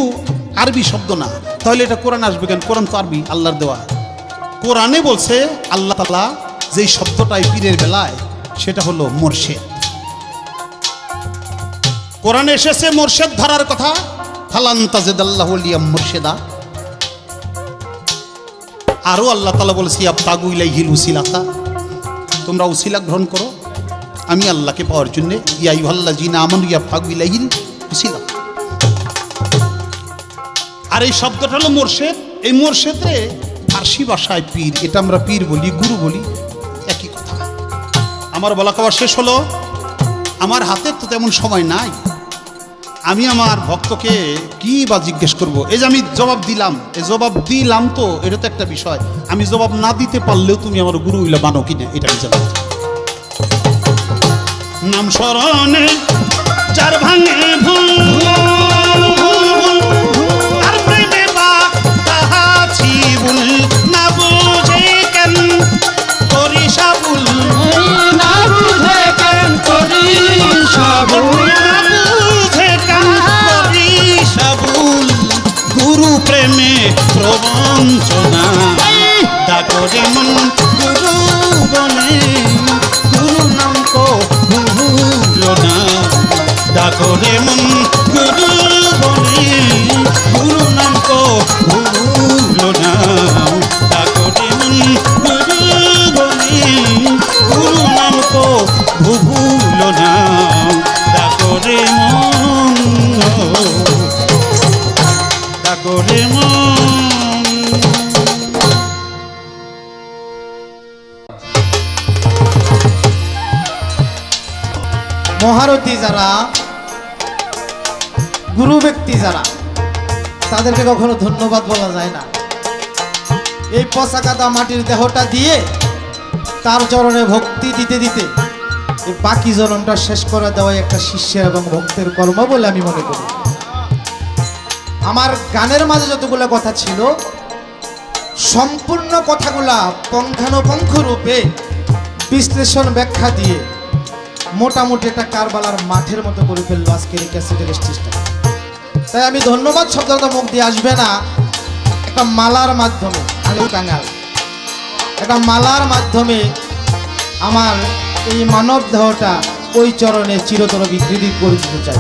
আরবি শব্দ না, তাহলে এটা কোরআন আসবে কেন? কোরআন তো আরবি, আল্লাহর দেওয়া। কোরআনে বলছে আল্লাহ তাআলা যেই শব্দটাই পীরের বেলায়, সেটা হলো মুর্শিদ। কোরআনে এসেছে মুর্শিদ ধরার কথা, ফালান তাজিদাল্লাহু লিয়া মুর্শিদা। আরো আল্লাহ তাআলা বলেছে ইয়াবতাগু ইলাইহিল উসিলাতা, তোমরা উসিলা গ্রহণ করো আমি আল্লাহকে পাওয়ার জন্য। ইয়া আইয়ুহাল্লাযিনা আমানু ইয়াবতাগু ইলাইহিল উসিলা। আর এই শব্দটা হলো মুর্শিদ। এই মুর্শিদে ফার্সি ভাষায় পীর, এটা আমরা পীর বলি, গুরু বলি, একই কথা। আমার বলা খাওয়া শেষ হলো। আমার হাতে তো তেমন সময় নাই, আমি আমার ভক্তকে কি বা জিজ্ঞেস করব? এই যে আমি জবাব দিলাম, এই জবাব দিলাম তো এটা তো একটা বিষয়। আমি জবাব না দিতে পারলেও তুমি আমার গুরু হইলে মানো কিনা, এটা আমি জানি। নাম স্মরণে যার ভাঙে ভুল, তার প্রেমে বা তাহাছি ভুল, না বুঝে কেন করি সাবুল, না বুঝে কেন করি সাবুল, গুরু প্রেমে প্রবঞ্চনা, ডাকো যেমন গুরু বনে, গুরু নাম কো ভুলো না, ডাকো যেমন গুরু বনে, গুরু নাম কো ভুলো না, ডাকো যেমন গুরু বনে, গুরু নাম কো ভুলো না, ডাকো যেমন করে মহারথী যারা, গুরু ব্যক্তি যারা, তাদেরকে কখনো ধন্যবাদ বলা যায় না। এই পচা কাদা মাটির দেহটা দিয়ে তার চরণে ভক্তি দিতে দিতে এই বাকি জনমটা শেষ করে দেওয়াই একটা শিষ্যের এবং ভক্তের কর্ম বলে আমি মনে করি। আমার গানের মাঝে যতগুলো কথা ছিল, সম্পূর্ণ কথাগুলা পঙ্খানুপঙ্খ রূপে বিশ্লেষণ ব্যাখ্যা দিয়ে মোটামুটি একটা কারবালার মাঠের মতো করে ফেললো আজকের এই ক্যাসেটের স্টেজটা। তাই আমি ধন্যবাদ শব্দটা মুখ দিয়ে আসবে না, একটা মালার মাধ্যমে, আলু কাঙাল একটা মালার মাধ্যমে আমার এই মানব দেহটা ওই চরণে চিরতর বিকৃতি করে দিতে চাই।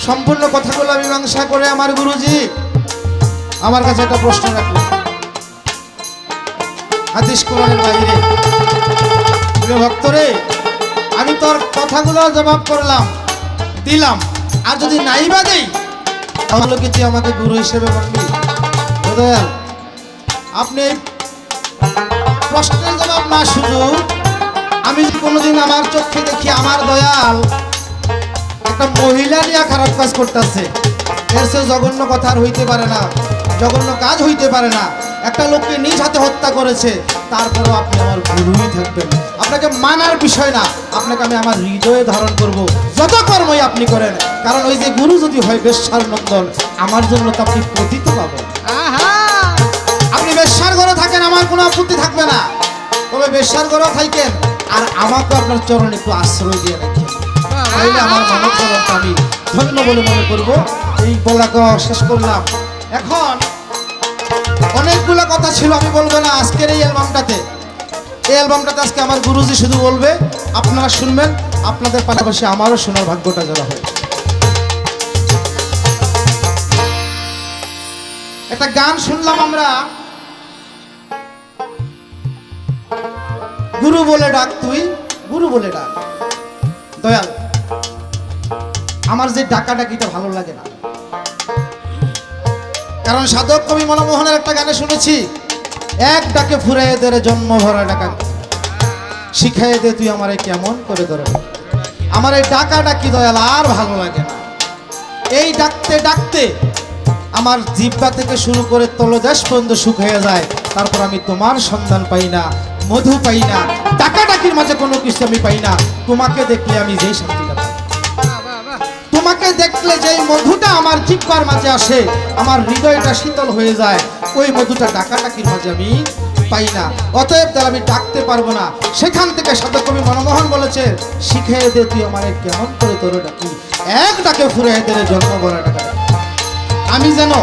সম্পূর্ণ কথাগুলো মীমাংসা করে আমার গুরুজি আমার কাছে একটা প্রশ্ন রাখলেন হাদিস কোরআনের বাইরে। প্রিয় ভক্তরে, আমি তোর কথাগুলো জবাব করলাম, দিলাম, আর যদি নাই বা দেই তাহলে কি তুই আমাকে গুরু হিসেবে মানবি? দয়াল, আপনি এই প্রশ্নের জবাব না শুধু আমি যদি কোনোদিন আমার চোখে দেখি আমার দয়াল একটা মহিলা নিয়ে খারাপ কাজ করতেছে, এর সে জঘন্য কথা আর হইতে পারে না, জঘন্য কাজ হইতে পারে না। একটা লোককে নিজ হাতে হত্যা করেছে, তারপরেও আপনি আমার গুরুই থাকবেন। আপনাকে মানার বিষয় না, আপনাকে আমি আমার হৃদয়ে ধারণ করব, যত কর্মই আপনি করেন। কারণ ওই যে গুরু যদি হয় বেশ্যার নন্দন, আমার জন্য তো আপনি পতিত পাবেন। আপনি বেশ্যার ঘরে থাকেন, আমার কোনো আপত্তি থাকবে না, তবে বেশ্যার ঘরেও থাকেন আর আমাকে আপনার চরণে একটু আশ্রয় দিয়ে রাখেন, তাইলে আমার মানব চরণকে আমি ধন্য বলে মনে করব। এই বলাকে শেষ করলাম। এখন অনেকগুলো কথা ছিল, আমি বলবো না আজকের এই অ্যালবামটাতে। এই অ্যালবামটাতে আজকে আমার গুরুজি শুধু বলবে, আপনারা শুনবেন, আপনাদের পাশাপাশি আমারও শোনার ভাগ্যটা যারা হয়। একটা গান শুনলাম আমরা, গুরু বলে ডাক তুই, গুরু বলে ডাক। দয়াল, আমার যে ডাকাডাকিটা ভালো লাগে না, কারণ সাধক কবি মনমোহনের একটা গানে শুনেছি, এক ডাকে ফুরাইয়ে দে রে জন্ম ভরা ডাকা, শিখাইয়ে দে তুই আমারে কেমন করে ধরে। আমার এই ডাকাডাকি দয়াল আর ভালো লাগে না। এই ডাকতে ডাকতে আমার জিহ্বা থেকে শুরু করে তলদেশ পর্যন্ত শুকিয়ে যায়, তারপর আমি তোমার সন্ধান পাই না, মধু পাই না, ডাকাডাকির মাঝে কোনো কিছু আমি পাই না। তোমাকে দেখলে আমি যেই শান্তিটা পাই, তোমাকে দেখলে যেই মধুটা আমার জিহ্বার মাঝে আসে, আমার হৃদয়টা শীতল হয়ে যায়, ওই মধুটা ডাকাডাকির মাঝে আমি পাই না। অতএব তাহলে আমি ডাকতে পারবো না। সেখান থেকে সাধক কবি মনমোহন বলেছে, শিখিয়ে দে তুই আমারে কেমন করে তোর ডাকি, এক ডাকে ফুরাইয়ে দে রে জন্ম ভরা ডাকা। আমি যেন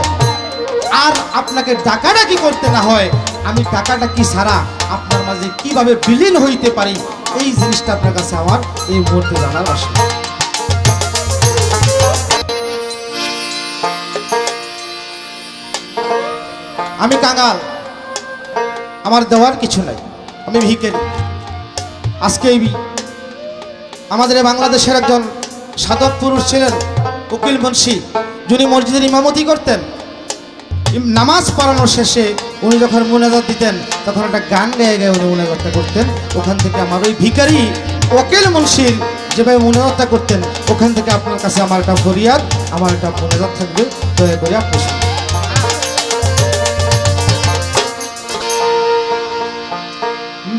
আর আপনাকে ডাকাডাকি করতে না হয়, আমি ডাকাডাকি ছাড়া আপনার মাঝে কিভাবে বিলীন হইতে পারি, এই জিনিসটা আপনার কাছে আমার এই মুহূর্তে জানার আসে। আমি কাঙাল, আমার দেওয়ার কিছু নাই, আমি ভিখারি। আজকে আমাদের বাংলাদেশের একজন সাধক পুরুষ ছিলেন উকিল মুন্সি, যিনি মসজিদের ইমামতি করতেন। নামাজ পড়ানোর শেষে উনি যখন মুনাজাত দিতেন, তখন একটা গান গেয়ে গেয়ে উনি মুনাজাতটা করতেন। ওখান থেকে আমার ওই ভিখারি উকিল মুন্সির যেভাবে মুনাজাতটা করতেন, ওখান থেকে আপনার কাছে আমার একটা ফরিয়াদ, আমার একটা মুনাজাত থাকবে, দয়া করে আপনি শুনুন।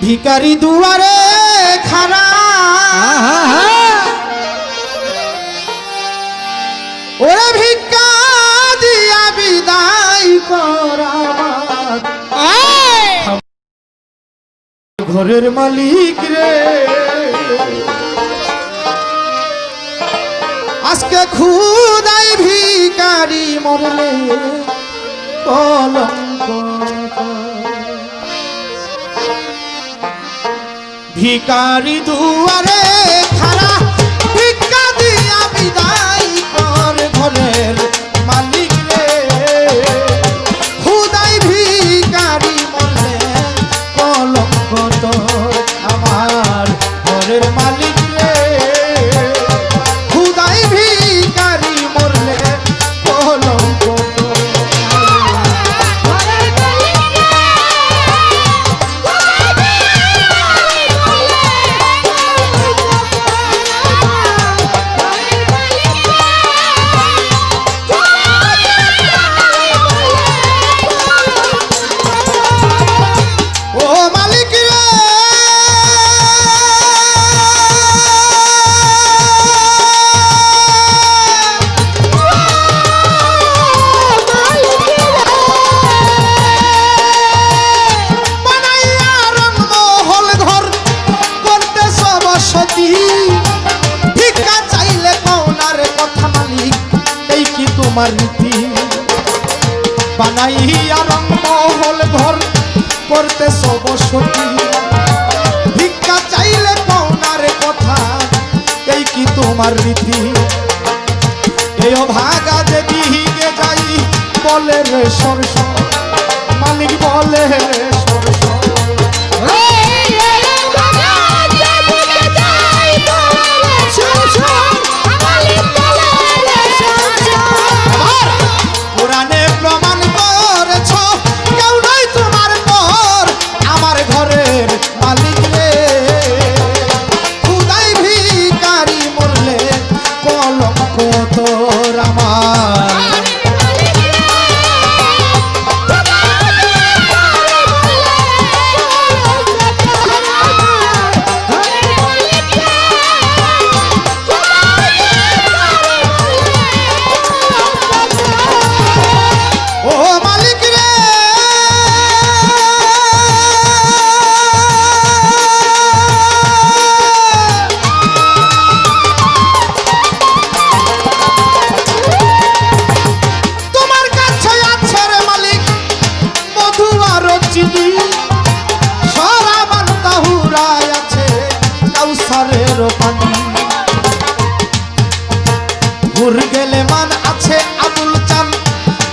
ভিখারি দুয়ারে খাড়া, ওরে ভিক্ষা দিয়া বিদায় করা, ঘরের মালিক রে আজকে খুদাই ভিখারি মরলে কলঙ্ক। ভিখারি দুয়ারে খাড়া, ভিক্ষা দিয়া বিদায় কর ঘরের মালিক রে, খুদাই ভিখারি মরলে কলঙ্ক তোর আমার ঘরের মালিক রে, খুদাই ভিখারি মরলে কলঙ্ক তোর। তোমার রীতি বানাইয়া রঙ্গমহল ঘর করতেছ বসতি, ভিক্ষা চাইলে পাওনার কথা, এই কি তোমার রীতি? এই ভাগা যে দিকে যাই বলে রে সরস মালিক বলে রে সরস পুরাণে প্রমাণ করেছ কেউ নাই তোমার পর আমার ঘরের মালিক রে খুদাই ভিখারি মরলে কলঙ্ক তোর আমার ও মালিক রে তোমার কাছে আছে রে মালিক মধু আর চিনি সরাবান তাহুরায় আছে কাউসারের পানি ঘুর গেলে মান আছে আবুল চান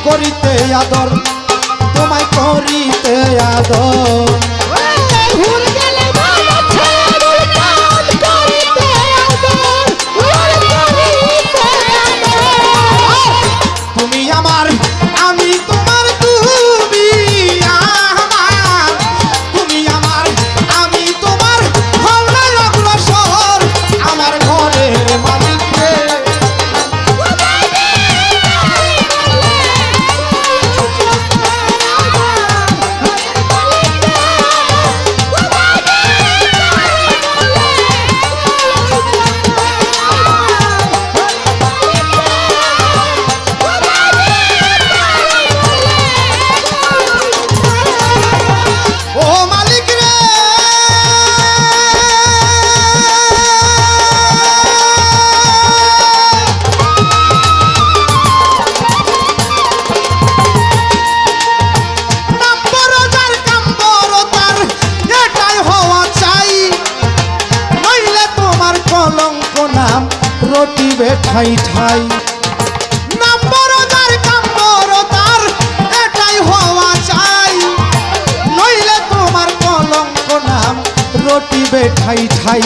করিতে আদর তোমায় করিতে আদর তুমি আমার আমি তোমার তুমি আমার তুমি আমার আমি তোমার হওয়ার অগ্রসর আমার ঘরের মালিক রে ও মালিক রে নম্বর যার কাম্বর তার এটাই হওয়া চাই নইলে তোমার কলঙ্ক নাম রটিবে ঠাই ঠাই নম্বর যার কাম্বর তার এটাই হওয়া চাই নইলে তোমার কলঙ্ক নাম রটিবে ঠাই ঠাই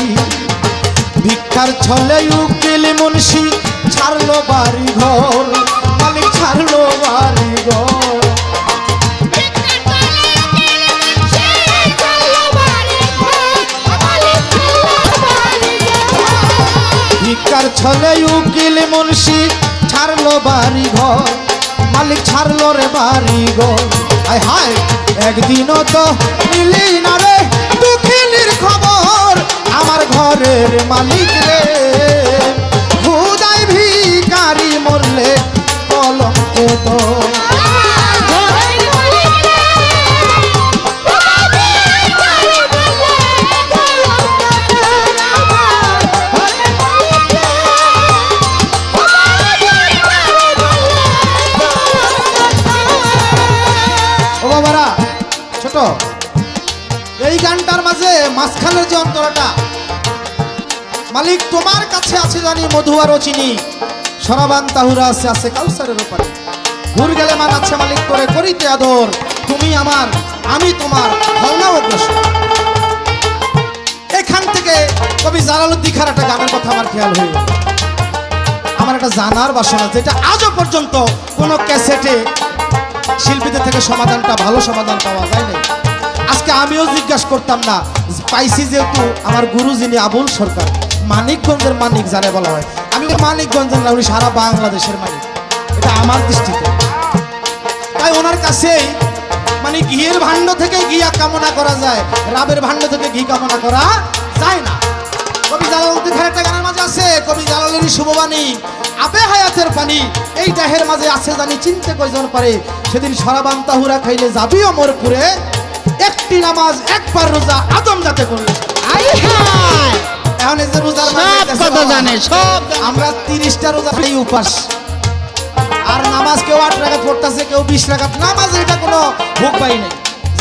ভিক্ষার ছলে উকিল মুন্সি ছাড়লো বাড়ি ঘর মালিক ছাড়লো বাড়ি ঘর ভিক্ষার ছলে উকিল মুন্সি ছাড়লো বাড়ি ঘর মালিক ছাড়লো রে বাড়ি ঘর আয় হায় একদিনও তো মিলি না রে দুঃখিনীর খবর আমার ঘরের মালিক রে খুদাই ভিখারি মরলে কলঙ্ক তো ও বাবারা ছোট এই গানটার মাঝে মাঝখানের যে অন্তরটা মালিক তোমার কাছে আছে জানি মধু আর চিনি সরাবান তাহুরা আছে আছে কাউসারের উপরে ঘুর গেলে মান আছে মালিক করে করিতে আদর তুমি আমার আমি তোমার হওনা অগ্রসর এখান থেকে কবি জালালউদ্দিন খার একটা গানের কথা আমার খেয়াল হয়ে গেল আমার একটা জানার বাসনা যেটা আজও পর্যন্ত কোনো ক্যাসেটে শিল্পীদের থেকে সমাধানটা ভালো সমাধান পাওয়া যায় না আজকে আমিও জিজ্ঞাসা করতাম না পাইছি যেহেতু আমার গুরু যিনি আবুল সরকার মানিকগঞ্জের মানিক যারা বলা হয় আমি মানিকগঞ্জের না উনি সারা বাংলাদেশের মালিক এটা আমার দৃষ্টিতে তাই ওনার কাছেই মানে ঘিয়ের ভাণ্ড থেকে ঘিয়া কামনা করা যায় রাবের ভাণ্ড থেকে ঘি কামনা করা যায় না কবি জালালউদ্দিন খানের একটা গানের মাঝে আছে কবি জালালেরই শুভবাণী আপে হায়াতের পানি এই দেহের মাঝে আছে জানি চিনতে কয়জন পারে সেদিন সরাবান তাহুরা খাইলে যাবিও মোরপুরে একটি নামাজ একবার রোজা আদম যাতে করলে এখন এই যে রোজার কথা জানে সব আমরা 30টা রোজা খাই উপাস আর নামাজ কেউ 8 রাকাত পড়তেছে কেউ 20 রাকাত নামাজ এটা কোনো ভোগ পাই নাই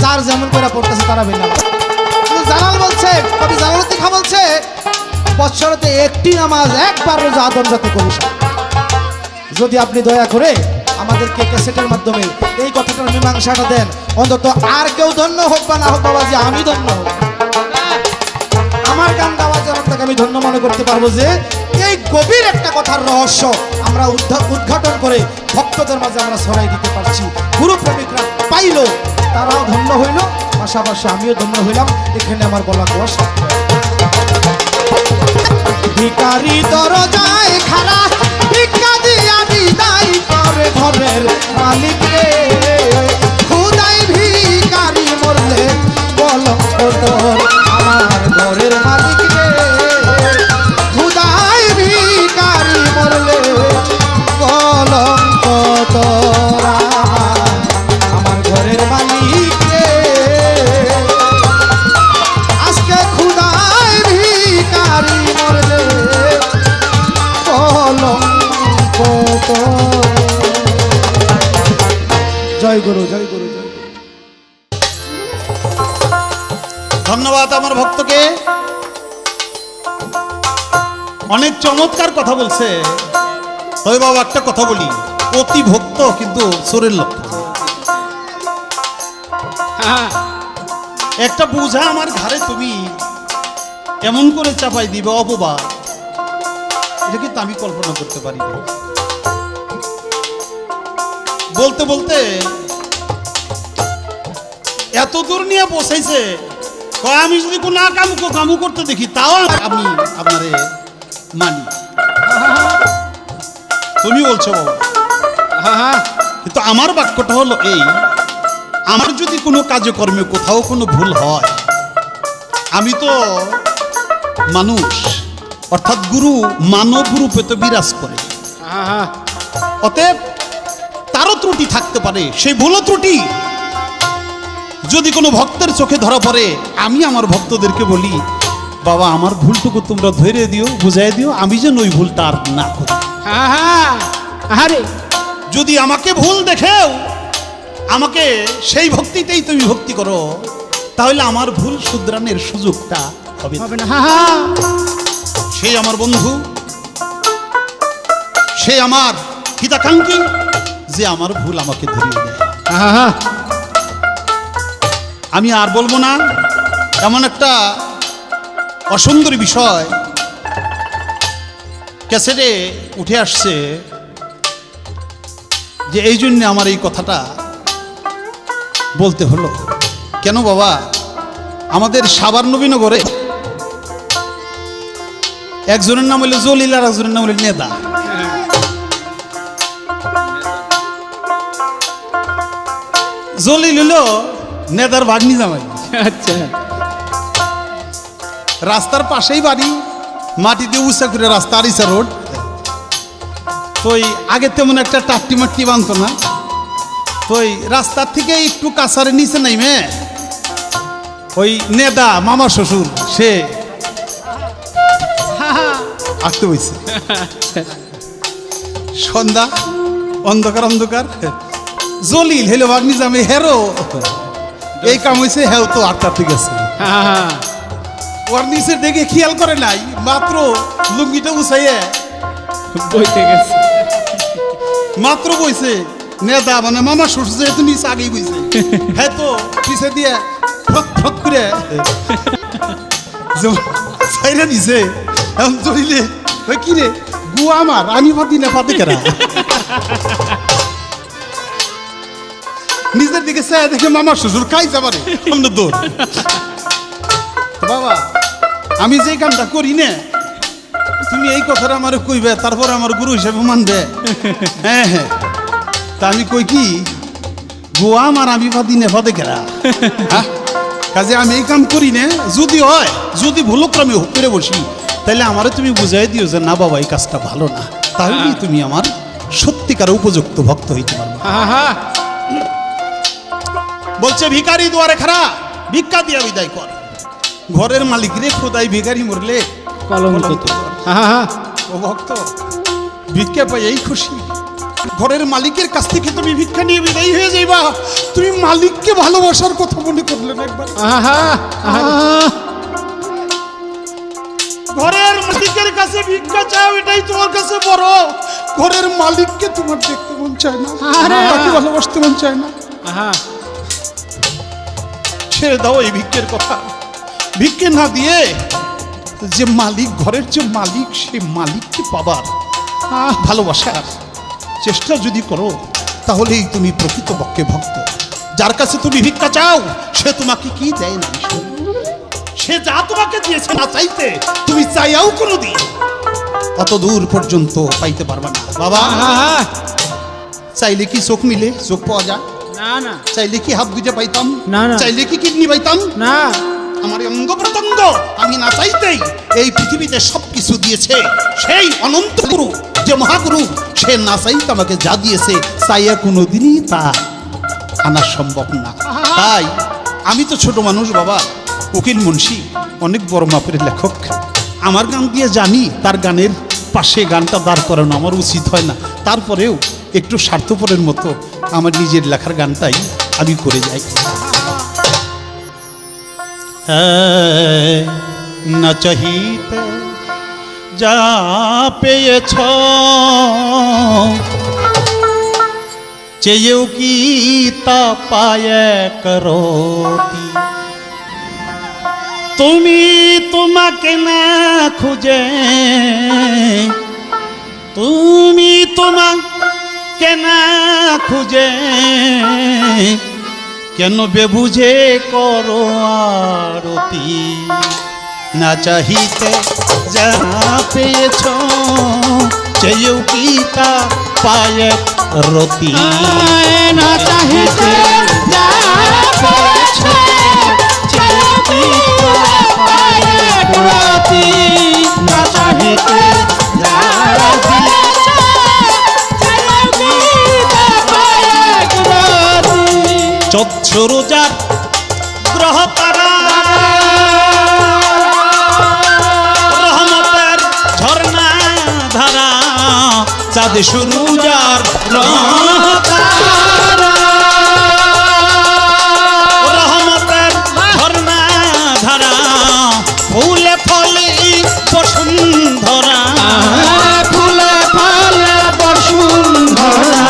যার যেমন করে পড়তেছে তারা ভিন্ন কিন্তু জালাল বলছে কবি জালালউদ্দিন খান বলছে বছরতে একটি নামাজ একবার রোজা আদম যাতে করিস যদি আপনি দয়া করে আমাদেরকে ক্যাসেটের মাধ্যমে এই কথাটার মীমাংসাটা দেন, অন্তত আর কেউ ধন্য হোক বা না হোক বাবাজি, আমি ধন্য হোক। আমার গান গাওয়ার জন্য আপনাকে আমি ধন্য মনে করতে পারবো যে এই গভীর একটা কথার রহস্য আমরা উদ্ঘাটন করে ভক্তদের মাঝে আমরা ছড়াই দিতে পারছি। গুরু প্রেমিকরা পাইল, তারাও ধন্য হইল, পাশাপাশি আমিও ধন্য হইলাম। এখানে আমার বলা দোষ। ভিখারি দরজায় খাড়া, ভিক্ষা দিয়া বিদায় করে ঘরের মালিক রে। খুদাই ভিখারি মরলে কলঙ্ক তোর আমার ঘরের মালিক রে। খুদাই ভিখারি মরলে কলঙ্ক তোর আমার ঘরের মালিক রে। আজকে খুদাই ভিখারি মরলে কলঙ্ক তোর। জয় গুরু, জয় গুরু, জয় গুরু। ধন্যবাদ আমার ভক্তকে, অনেক চমৎকার কথা বলছে। তবে বাবা একটা কথা বলি, অতি ভক্ত কিন্তু চোরের লক্ষ্য। একটা বোঝা আমার ঘাড়ে তুমি এমন করে চাপাই দিবে অপবাদ, এটা কিন্তু আমি কল্পনা করতে পারি না। বলতে বলতে এত দূর নিয়ে পৌঁছাইছে, কয় আমি যদি কোনো কামু করতে দেখি তাও আমি আপনারে মানি। তুমি বলছো বাবা, কিন্তু আমার বাক্যটা হলো এই, আমার যদি কোনো কাজকর্মে কোথাও কোনো ভুল হয়, আমি তো মানুষ, অর্থাৎ গুরু মানব রূপে তো বিরাজ করে, অতএব তারও ত্রুটি থাকতে পারে। সেই ভুল ত্রুটি যদি কোনো ভক্তের চোখে ধরা পড়ে, আমি আমার ভক্তদেরকে বলি, বাবা আমার ভুলটুকু তোমরা ধরে দিও, বুঝাই দিও, আমি যেন ওই ভুলটা আর না করি। আরে যদি আমাকে ভুল দেখেও আমাকে সেই ভক্তিতেই তুমি ভক্তি করো, তাহলে আমার ভুল শুধরানোর সুযোগটা হবে না। সেই আমার বন্ধু, সে আমার হিতাকাঙ্ক্ষী, যে আমার ভুল আমাকে ধরিয়ে দেয়। আমি আর বলবো না, এমন একটা অসুন্দর বিষয় ক্যাসেটে উঠে আসছে যে এই জন্য আমার এই কথাটা বলতে হলো। কেন বাবা, আমাদের সাভার নবীনগরে একজনের নাম হইল জলিল আর একজনের নাম হইল নেদা। জলিল হইল নেদার ভাগ্নি জামাই। আচ্ছা, রাস্তার পাশেই বাড়ি, মাটিতে উঁচা করে রাস্তা, আরিসা রোড। তো আগে তেমন একটা টাট্টি মাট্টি বানতো না, তো রাস্তার থেকে একটু কাছারে নিচে নাইমে ওই নেদা মামা শ্বশুর সে আসতে বইছে। সন্ধ্যা, অন্ধকার অন্ধকার, জলিল হেলো ভাগ্নি জামে হেরো এই কাম হয়েছে, হ্যাঁ তো আটটা ঠিক আছে। ওর নিচে দেখে খেয়াল করে নাই, মাত্র লুঙ্গিটা উছাইয়ে বইতে গেছে। মাত্র বইছে নেদা মানে মামা শ্বশুর, যেহেতু নিচে আগেই বইছে, হ্যাঁ তো পিছে দিয়ে ফট ফট করে ছাইরা দিছে। এখন চলিলে ওই কি রে গুয়া আমার, আমি ফাতি না ফাতে কেরা। নিজের দিকে চায় দেখে মামার শ্বশুর খাই যাবারে আমরা দৌড়। বাবা আমি যে কামটা করি না, তুমি এই কথাটা আমার কইবে, তারপর আমার গুরু হিসেবে মানবে। হ্যাঁ হ্যাঁ, তা আমি কই কি গোয়া আমার আমি ফাদি না ফাতে কেরা। কাজে আমি এই কাম করি না, যদি হয়, যদি ভুলক্রমে হুক করে বসি, তাহলে আমারও তুমি বুঝাই দিও যে না বাবা এই কাজটা ভালো না, তাহলেই তুমি আমার সত্যিকার উপযুক্ত ভক্ত হইতে পারবে। বলছে ভিখারি দুয়ারে খাড়া, ভিক্ষা দিয়া বিদায় কর। ঘরের মালিক রে খোদাই ভিখারি মরলে কলঙ্ক তোর। ও ভক্ত ভিক্ষা পাই এই খুশি, ঘরের মালিকের কাছ থেকে তুমি ভিক্ষা নিয়ে বিদায় হয়ে যাইবা, তুমি মালিককে ভালোবাসার কথা মনে করলেন একবার। ঘরের মালিকের কাছে ভিক্ষা চাও, এটাই তোমার কাছে বড়। ঘরের মালিককে তোমার দেখতে মন চায় না, তাকে ভালোবাসতে মন চায় না। ছেড়ে দাও এই ভিক্ষের কথা। ভিক্ষে না দিয়ে যে মালিক, ঘরের যে মালিক, সে মালিককে পাবার ভালোবাসার চেষ্টা যদি করো, তাহলেই তুমি প্রকৃতপক্ষে ভক্ত। যার কাছে তুমি ভিক্ষা চাও, সে তোমাকে কি দেয় না, সে যা তোমাকে দিয়েছে না চাইতে, তুমি চাইয়াও কোনোদিন অত দূর পর্যন্ত পাইতে পারবে না। বাবা, চাইলে কি চোখ মিলে চোখ পাওয়া যায়? না না চাইলে কি হাত বুঝে পাইতাম? না, না। চাইলে কি কিডনি পাইতাম? না। আমার অঙ্গ প্রত্যঙ্গ আমি না চাইতেই এই পৃথিবীতে সবকিছু দিয়েছে সেই অনন্ত গুরু, যে মহাগুরু, সে না চাইতে আমাকে যা দিয়েছে, চাইয়া কোনোদিনই তা আনা সম্ভব না। তাই আমি তো ছোট মানুষ বাবা, উকিল মুন্সি, অনেক বড় মাপের লেখক। আমার গান দিয়ে জানি তার গানের পাশে গানটা দাঁড় করানো আমার উচিত হয় না। তারপরেও একটু স্বার্থপরের মতো আমার নিজের লেখার গানটাই আমি করে যাই। না চাহিতে যা পেয়েছ, চেয়েও কি তা পায় করতি। তুমি তোমাকে না খুঁজে, তুমি তোমাকে না খুঁজে, কেন বেবুঝে করো আরতি। না চাহিতে যা পেয়েছ, চেয়েও কি তা পায় রতি। না চাহিতে যা পেয়েছ, চেয়েও কি তা পায় রতি। না চাহিতে যা পেয়েছ, চেয়েও কি তা পায় রতি। 14 রোজার গ্রহ তারা, রহমতের ঝর্ণা ধারা, চাঁদ সুরুজার রহমতের ঝর্ণা ধারা, ফুলে ফলে বসুন্ধরা, ফুলে ফলে বসুন্ধরা,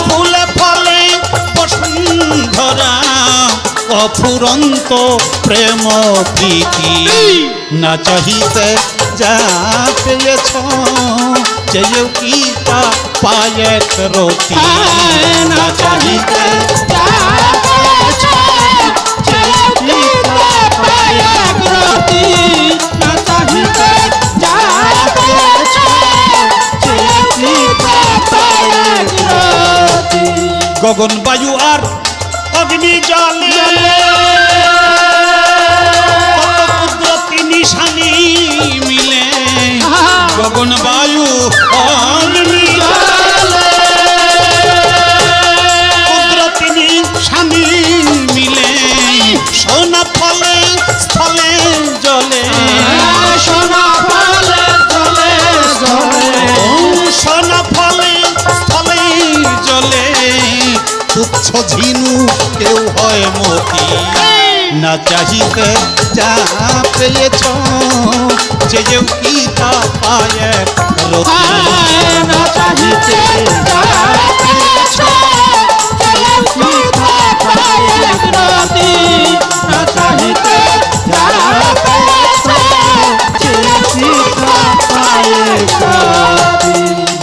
ফুলে ফলে বসুন্ধরা, অফুরন্ত প্রেম প্রীতি। না চাহিতে যা পেয়েছ, চেয়েও কি তা পায় রতি। না চাহিতে যা পেয়েছ, চেয়েও কি তা পায় রতি। না চাহিতে যা পেয়েছ, চেয়েও কি তা পায় রতি। গগন বায়ু আর অগ্নি জলে, কত কুদরতি নিশানি মিলে। গগন বায়ু অগ্নি জলে, কুদরতি নিশানি মিলে। সোনা ফলে স্থলে জলে, সোনা ফলে জলে জলে, সোনা ফলে স্থলে জলে। তুচ্ছ ঝিনু কেউ হয় মতি। না চাহিতে যা পেয়েছ, চেয়েও কি তা পায় রতি। না চাহিতে যা পেয়েছ, চেয়েও কি তা পায় রতি। না চাহিতে যা পেয়েছ, চেয়েও কি তা পায় রতি।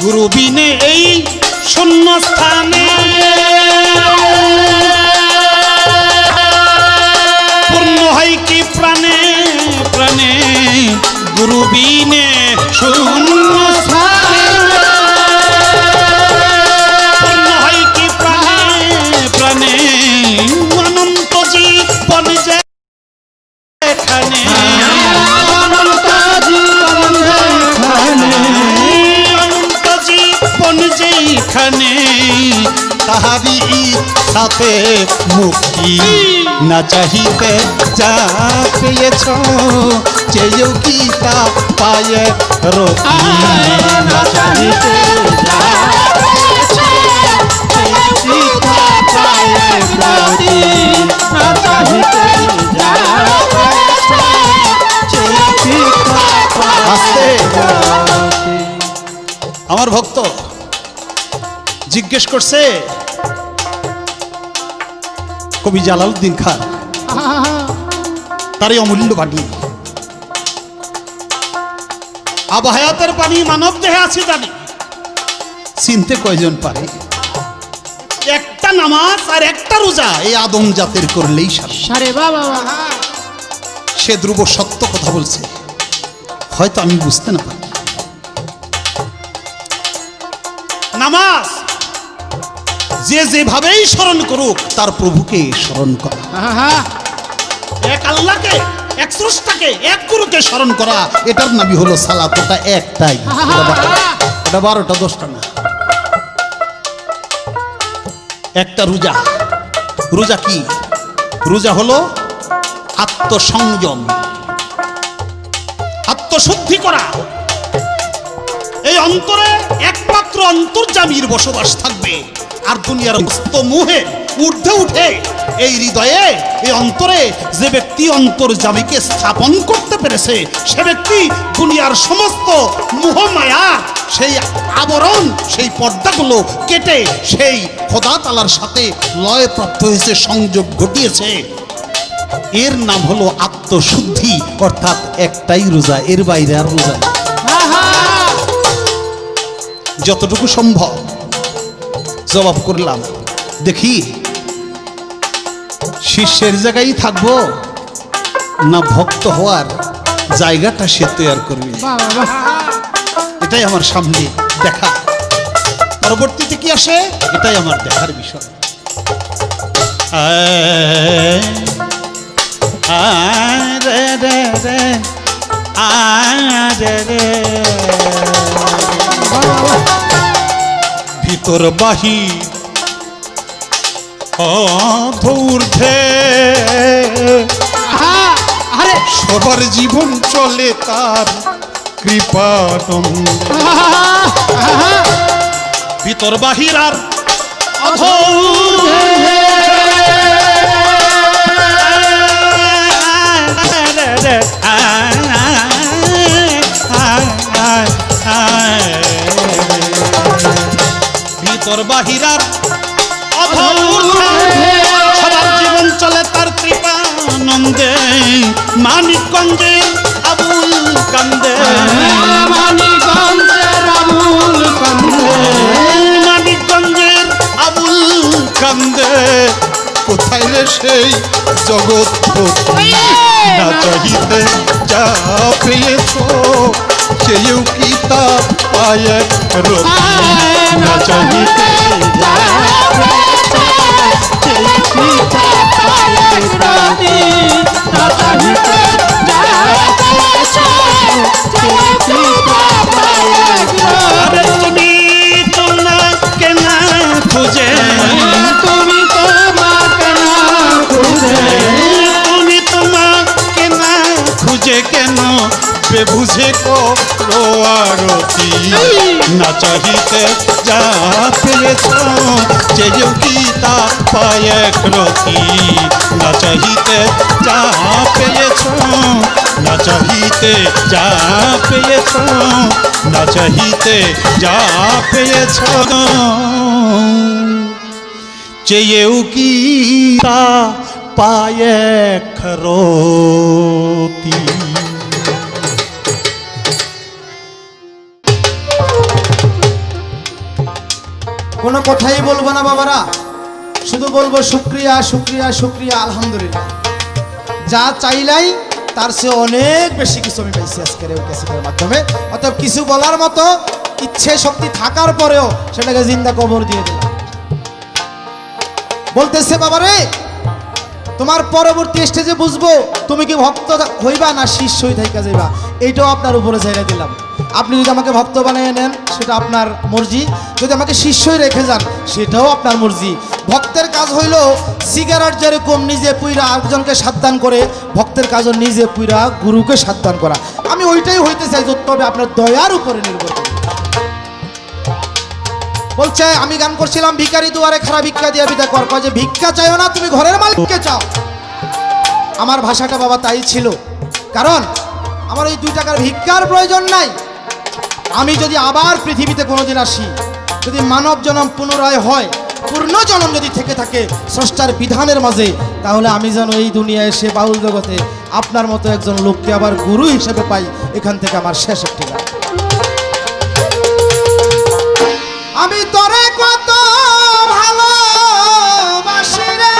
গুরু বিনে এই শূন্য স্থানে, পূর্ণ হয় কি প্রাণে প্রাণে। গুরু বিনে শূন্য স্থানে, পূর্ণ হয় কি প্রাণে প্রাণে। অনন্ত জীবন যেখানে, অনন্ত জীবন যেখানে, অনন্ত জীবন যেখানে, তাহারি সাথে মুক্তি। না চাহিতে যা পেয়েছ, চেয়েও কি তা পায় রতি। না চাহিতে যা পেয়েছ, চেয়েও কি তা পায় রতি। না চাহিতে যা পেয়েছ, চেয়েও কি তা জিজ্ঞেস করছে কবি জালালউদ্দিন খান তার এই অমূল্য বাণী, আবহায়াতের পানি মানব দেহে আছে জানি, চিনতে কয়জন পারে? একটা নামাজ আর একটা রোজা এই আদম জাতের করলেই সারে। সারে বাবা। সে ধ্রুব সত্য কথা বলছে, হয়তো আমি বুঝতে না পারি। নামাজ যে যেভাবেই স্মরণ করুক তার প্রভুকে স্মরণ করা, এক আল্লাহকে, এক স্রষ্টাকে, এক গুরুকে স্মরণ করা, এটার নামই হলো সালাত। ওটা একটাই, ওটা 12টা 10টা না। একটা রোজা। রোজা কি? রোজা হলো আত্মসংযম, আত্মশুদ্ধি করা। এই অন্তরে একমাত্র অন্তর্যামীর বসবাস থাকবে, আর দুনিয়ার সমস্ত মোহে ঊর্ধ্বে উঠে এই হৃদয়ে, এই অন্তরে যে ব্যক্তি অন্তর্যামীকে স্থাপন করতে পেরেছে, সে ব্যক্তি দুনিয়ার সমস্ত মোহমায়া, সেই আবরণ, সেই পর্দাগুলো কেটে সেই খোদা তাআলার সাথে লয় প্রাপ্ত হয়েছে, সংযোগ ঘটিয়েছে। এর নাম হলো আত্মশুদ্ধি, অর্থাৎ একটাই রোজা, এর বাইরে আর রোজা নেই। যতটুকু সম্ভব জবাব করলাম। দেখি শিষ্যের জায়গায় থাকবো না ভক্ত হওয়ার জায়গাটা সে তৈরি করবে, এটাই আমার সামনে দেখা। পরবর্তীতে কি আসে এটাই আমার দেখার বিষয়। ভিতর বাহির অধূর্ধ্বে সবার জীবন চলে তার কৃপানন্দে। ভিতর বাহির আর ভিতর বাহির আর সবার জীবন চলে তার কৃপানন্দে। মানিকগঞ্জে আবুল কান্দে, মানিকগঞ্জের আবুল কান্দে, মানিকগঞ্জের আবুল কান্দে। কোথায় রে সেই জগৎ না চাহিতে যা পেয়েছ, চেয়েও কি তা পায় না চাহিতে তুমি তোমাকে না খুঁজে, তুমি তোমাকে না খুঁজে, তুমি তোমাকে না খুঁজে কেন বেবুঝে করো আরতি। না চাহিতে যা পেয়েছ, চেয়েও কি তা পায় একরতি। না চাহিতে যা পেয়েছ, না চাহিতে যা পেয়েছ, না চাহিতে যা পেয়েছ, চেয়েও কি তা পায় একরতি। কোনো কথাই বলবো না বাবারা, শুধু বলবো শুক্রিয়া শুক্রিয়া শুক্রিয়া, আলহামদুলিল্লাহ। যা চাইলাই তার চেয়ে অনেক বেশি কিছু আমি পাইছি আজকের এই ক্যাসেটের মাধ্যমে। অতএব কিছু বলার মতো ইচ্ছে শক্তি থাকার পরেও সেটাকে জিন্দা কবর দিয়ে দিলাম। বলতেছে বাবারে, তোমার পরবর্তী স্টেজে বুঝবো তুমি কি ভক্ত হইবা না শিষ্যই থাইকা যাইবা, এইটাও আপনার উপরে ছেড়ে দিলাম। আপনি যদি আমাকে ভক্ত বানিয়ে নেন সেটা আপনার মর্জি, যদি আমাকে শিষ্যই রেখে যান সেটাও আপনার মর্জি। ভক্তের কাজ হইল সিগারেট যেরকম নিজে পুইরা আরেকজনকে সাবধান করে, ভক্তের কাজও নিজে পুইরা গুরুকে সাবধান করা। আমি ওইটাই হইতে চাই, তবে আপনার দয়ার উপরে নির্ভর করে। বলছে আমি গান করছিলাম ভিখারি দুয়ারে খারাপ ভিক্ষা দিয়া বিদা কর, কয় যে ভিক্ষা চাইও না, তুমি ঘরের মালিককে চাও। আমার ভাষাটা বাবা তাই ছিল, কারণ আমার ওই 2 টাকার ভিক্ষার প্রয়োজন নাই। আমি যদি আবার পৃথিবীতে কোনোদিন আসি, যদি মানব জন্ম পুনরায় হয়, পূর্ণ জন্ম যদি থেকে থাকে স্রষ্টার বিধানের মাঝে, তাহলে আমি যেন এই দুনিয়ায় এসে বাউল জগতে আপনার মতো একজন লোককে আবার গুরু হিসেবে পাই। এখান থেকে আমার শেষ একটি গান। আমি তোরে কত ভালোবাসি রে,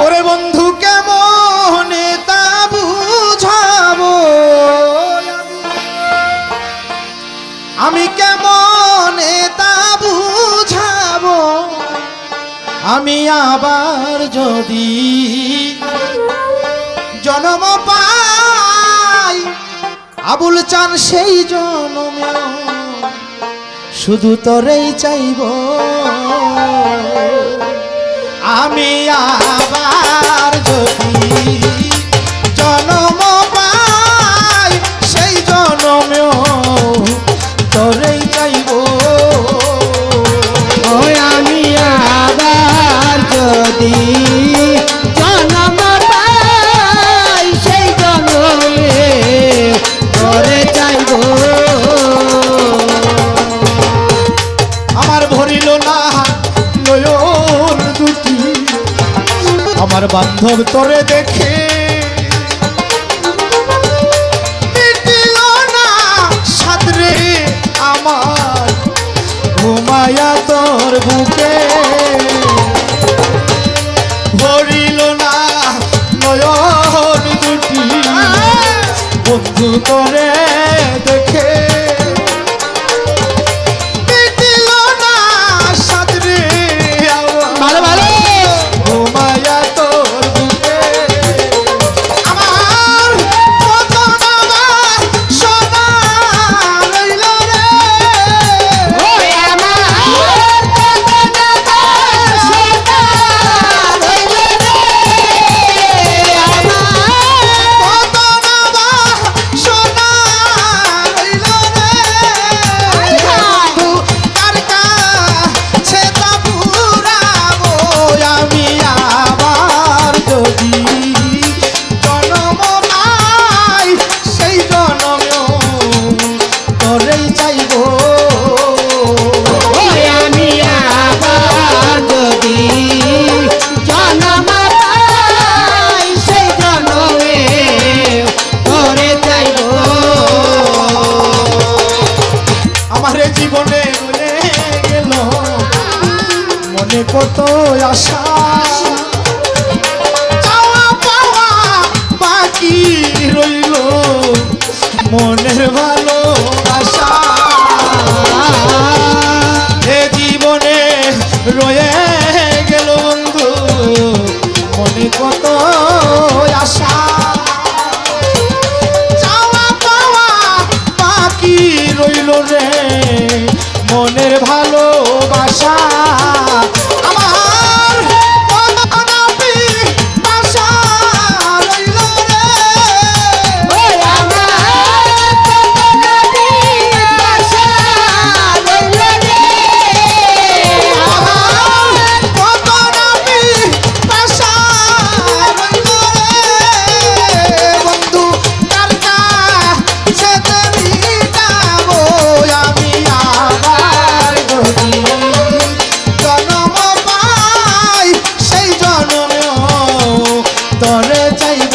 ওরে বন্ধু কেমনে তা বুঝাবো, আমি কেমনে তা বুঝাবো, আমি আবার যদি জন্ম পাই, আবুল চান সেই জন্মে শুধু তোরেই চাইব, আমি আবার যদি জন্ম পাই, সেই জন্মেও তোরেই চাইব, ওই আমি আবার যদি জন্ম পাই, সেই জন্মে করে চাইব। আমার ভরিল না নয়ন দুটি, আমার বান্ধব তোরে দেখে মিটিল না সাদরে আমার, ঘুমায়া তোর বুকে ভরিল না নয়ন দুটি, বন্ধু তোরে দেখে মিটিল না সাদরে আমার, ভালো ঘুমায়া তোর বুকে, আমার কত নামা সোনা রইল রে, ওই আমার কত সোনা রইল রে, আমার কত নামা সোনা রইল রে, বন্ধু কার কাছে তা পুরাবো, আমি আবার যদি জন্ম পাই, সেই জন্মেও তোরেই চাইব, ওই আমি আবার যদি জন্ম পাই, সেই জন্মে করে চাইব। আমার জীবনে রয়ে গেল মনে কত আশা, চাওয়া পাওয়া বাকি রইল মনের ভালোবাসা, এ জীবনে রয়ে গেল বন্ধু মনে কত আশা, চাওয়া পাওয়া বাকি রইল রে মনের ভালোবাসা, আমার কতনাপি আশা রইল রে, ওই আমার কত ভাষা রইল রে, আমার কতনাপি আশা রইল রে, বন্ধু কার কাছে মিটাবো, আমি আবার যদি জন্ম পাই, সেই জন্মেও তোরে চাইব,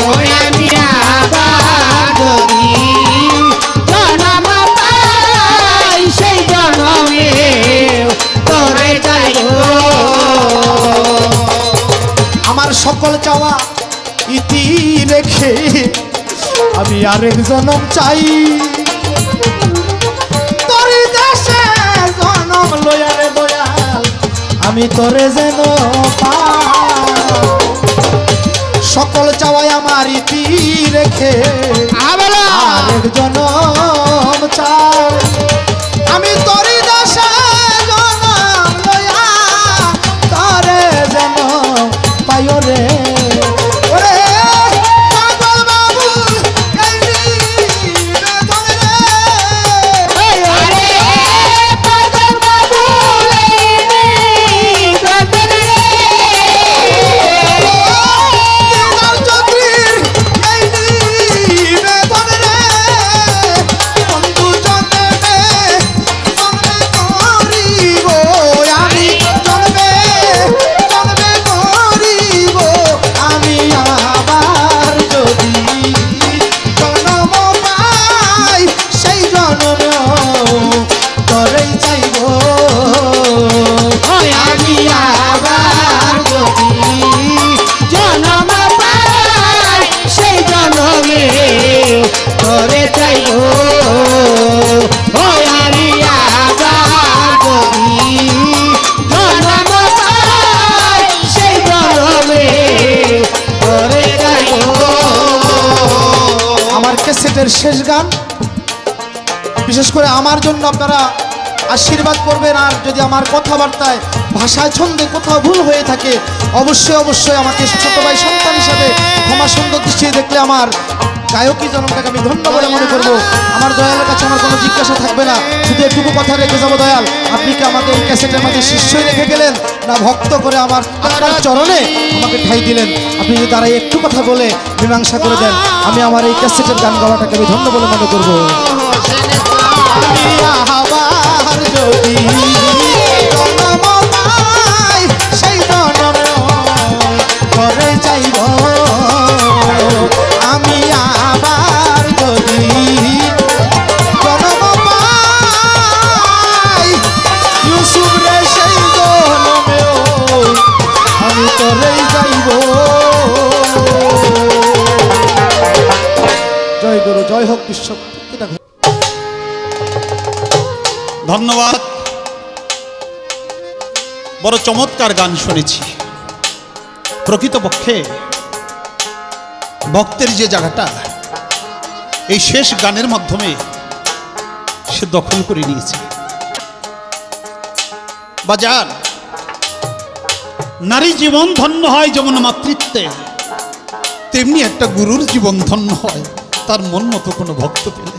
ওই আমি আবার যদি জন্ম পাই, সেই জন্মে করে চাইব। আমার সকল চাওয়া ইতি রেখে আমি আরেক জনম চাই, তোর দেশে জনম লয়া রে দয়াল, আমি তোরে যেন পাই, সকল চাওয়াই আমার ইতি রেখে আরেক জনম চাই, আমি তোর দেশে জনম লয়া তোরে যেন পাইও রে, ওরে পাগল বাবু এই দিনে ধরে রে, আরে পাগল বাবু দিদার চৌধুরীর এই দিনে ক্যাসেটের শেষ গান। বিশেষ করে আমার জন্য আপনারা আশীর্বাদ করবেন, আর যদি আমার কথাবার্তায় ভাষায় ছন্দে কোথাও ভুল হয়ে থাকে অবশ্যই অবশ্যই আমাকে ছোট ভাই সন্তান হিসাবে ক্ষমা সুন্দর দৃষ্টিতে দেখলে আমার গায়কী জনমটাকে আমি ধন্য বলে মনে করবো। আমার দয়ালের কাছে আমার কোনো জিজ্ঞাসা থাকবে না, শুধু এটুকু কথা রেখে যাবো, দয়াল আপনি কি আমাকে এই ক্যাসেটের মাঝে শিষ্যই রেখে গেলেন না ভক্ত করে আমার আপনার চরণে আমাকে ঠাই দিলেন? আপনি যদি তারা একটু কথা বলে মীমাংসা করে দেন, আমি আমার এই ক্যাসেটের গান গাওয়াটাকে আমি ধন্য বলে মনে করবো। আমি আবার যদি জন্ম পাই, সেই জন্ম করে যাইব। আমি আবার যদি জন্ম পাই, ইউসুফ রে সেই জন্মেও আমি করেই যাইব। জয় গুরু, জয় হোক বিশ্ব। ধন্যবাদ। বড় চমৎকার গান শুনেছি। প্রকৃতপক্ষে ভক্তের যে জায়গাটা এই শেষ গানের মাধ্যমে সে দখল করে নিয়েছে। বাজার নারী জীবন ধন্য হয় যেমন মাতৃত্বে, তেমনি একটা গুরুর জীবন ধন্য হয় তার মন মতো কোনো ভক্ত পেলে।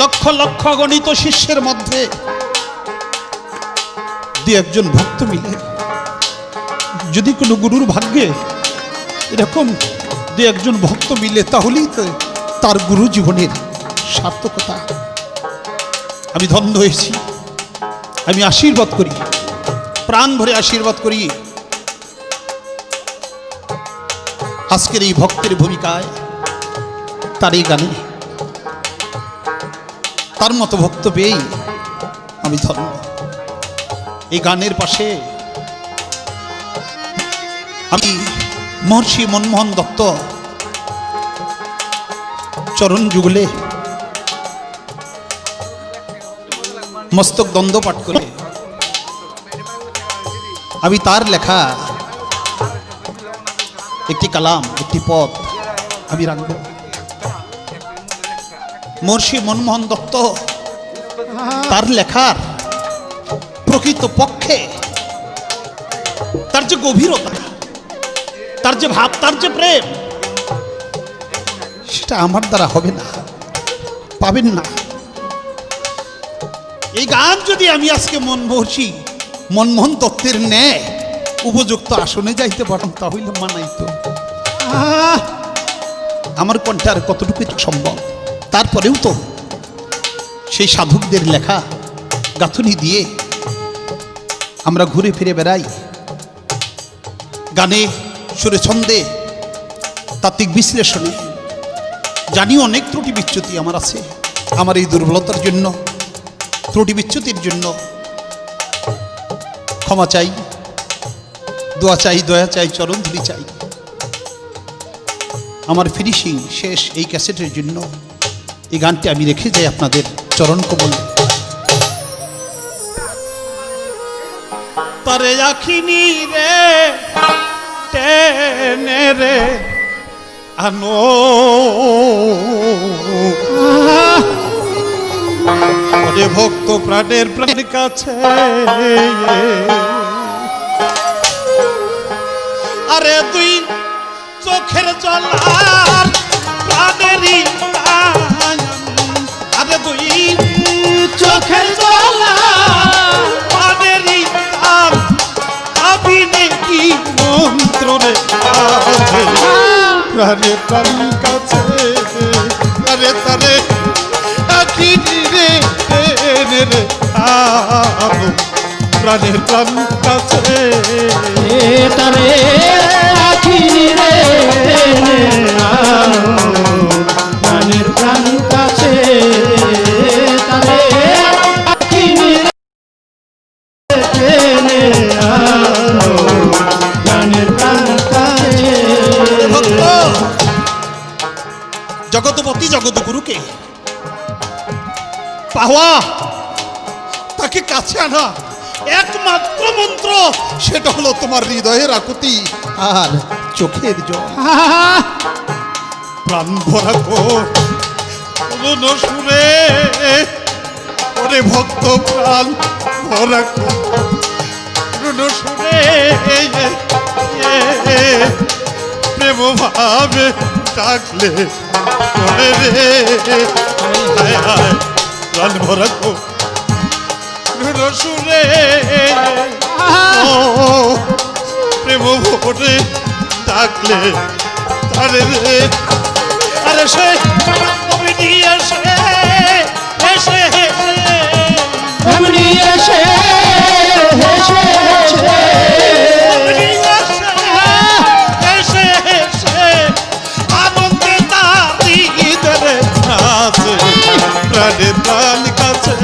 লক্ষ লক্ষ গণিত শিষ্যের মধ্যে দু একজন ভক্ত মিলে যদি কোনো গুরুর ভাগ্যে এরকম দু একজন ভক্ত মিলে, তাহলেই তো তার গুরু জীবনের সার্থকতা। আমি ধন্য হয়েছি। আমি আশীর্বাদ করি, প্রাণ ভরে আশীর্বাদ করি আজকের এই ভক্তের ভূমিকায়, তার এই গানে তার মতো ভক্ত পেয়েই আমি ধন্য। এই গানের পাশে আমি মহর্ষি মনমোহন দত্ত চরণ যুগলে মস্তক দ্বন্দ্ব পাঠ করে আমি তার লেখা একটি কালাম, একটি পদ আমি রাখব। মহর্ষি মনমোহন দত্ত তার লেখার প্রকৃত পক্ষে তার যে গভীরতা, তার যে ভাব, তার যে প্রেম, সেটা আমার দ্বারা হবে না, পাবেন না। এই গান যদি আমি আজকে মহর্ষি মনমোহন দত্তের ন্যায় উপযুক্ত আসনে যাইতে পারতাম তাহলে মানাইতো। আমার কণ্ঠে আর কতটুকু সম্ভব। তারপরেও তো সেই সাধকদের লেখা গাঁথুনি দিয়ে আমরা ঘুরে ফিরে বেড়াই। গানে, সুরে, ছন্দে, তাত্ত্বিক বিশ্লেষণে জানি অনেক ত্রুটি বিচ্যুতি আমার আছে। আমার এই দুর্বলতার জন্য, ত্রুটি বিচ্যুতির জন্য ক্ষমা চাই, দোয়া চাই, দয়া চাই, চরণ ধরি চাই। আমার ফিনিশিং শেষ এই ক্যাসেটের জন্য এই গানটি আমি রেখে যাই আপনাদের চরণ কমলে। তারে আখিনি রে টেনে রে আনো, ওরে ভক্ত প্রাণের প্রাণের কাছে, আরে তুই চোখের জল আর প্রাণেরই টান, আরে তুই চোখের জল আর প্রাণেরই টান, আবিনে কি মন্ত্র রে প্রাণের প্রাণ কাছে, আরে তারে আখিনি রে টেনে রে আনো, প্রাণের প্রাণ কাছে, তারে আখিনি রে আনো, প্রাণের প্রাণ কাছে, তারে আখিনি রে আনো, প্রাণের প্রাণ কাছে। জগৎপতি জগৎগুরুকে পাওয়া, তাকে কাছে আনা একমাত্র মন্ত্র, সেটা হলো তোমার হৃদয়ের আকুতি আর চোখের জল। প্রাণ ভরা করুণ সুরে ওরে ভক্ত প্রাণ ভরা করুণ সুরে প্রেম ভাবে ডাকলে ওরে রে হায় হায় প্রাণ ভরা করুণ সুরে ও প্রেম ভরে ডাকলে আরে রে আরে সে অমনি এসে এসে অমনি এসে এসে অমনি এসে এসে আনন্দে তারি দেবে নাচে প্রাণে প্রাণ কাছে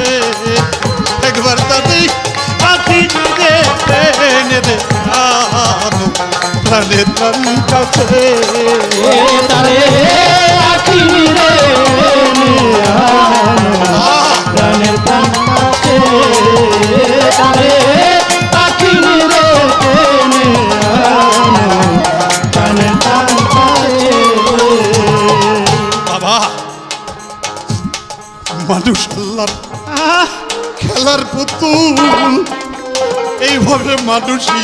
একবার তারি পাখি দে নে আনো প্রাণে প্রাণ কাছে তারে আখি রে প্রাণের প্রাণ কাছে তারে আখি রে প্রাণের প্রাণ কাছে বাবা মানুষ আল্লাহর খেলার পুতুল এইভাবে মানুষই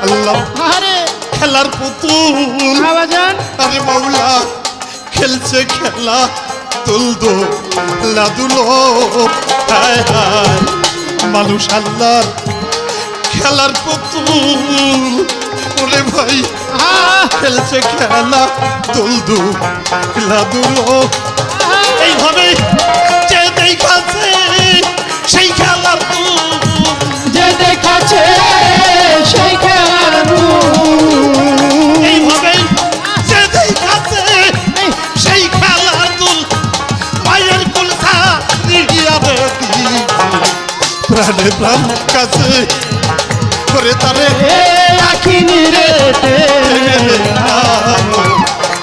আল্লাহ আরে খেলার পুতুল বাবাজান আরে মাওলা খেলছে খেলা তুলদো লাদুলো হায় হায় মানুষ আল্লাহর খেলার পুতুল ওরে ভাই খেলছে খেলা তুলদু লাদুলো এইভাবে যে দেখাচ্ছে সেই খেলার যে দেখাচ্ছে সেই খেলার এইভাবে যে দেখাচ্ছে সেই খেলার দুল মায়ের কুল সারিয়াবে প্রাণে প্রাণ কাছে করে তারে আখি রে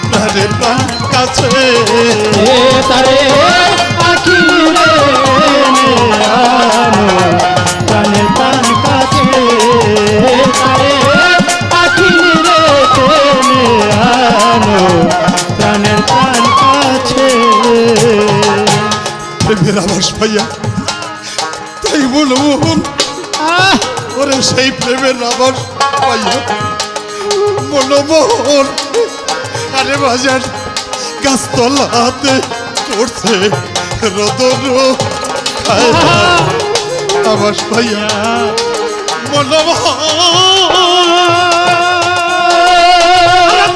প্রাণে প্রাণ কাছে তারে আখি রে প্রাণের প্রাণ কাছে তারে আখি রে প্রাণের প্রাণ কাছে প্রেমের আবাস পাইয়া তাই বলবো ওরে সেই প্রেমের আবাস পাইয়া মনমোহন আরে বাজার গাছতলাতে করছে রোদন আবাস পাইয়া মনমোহন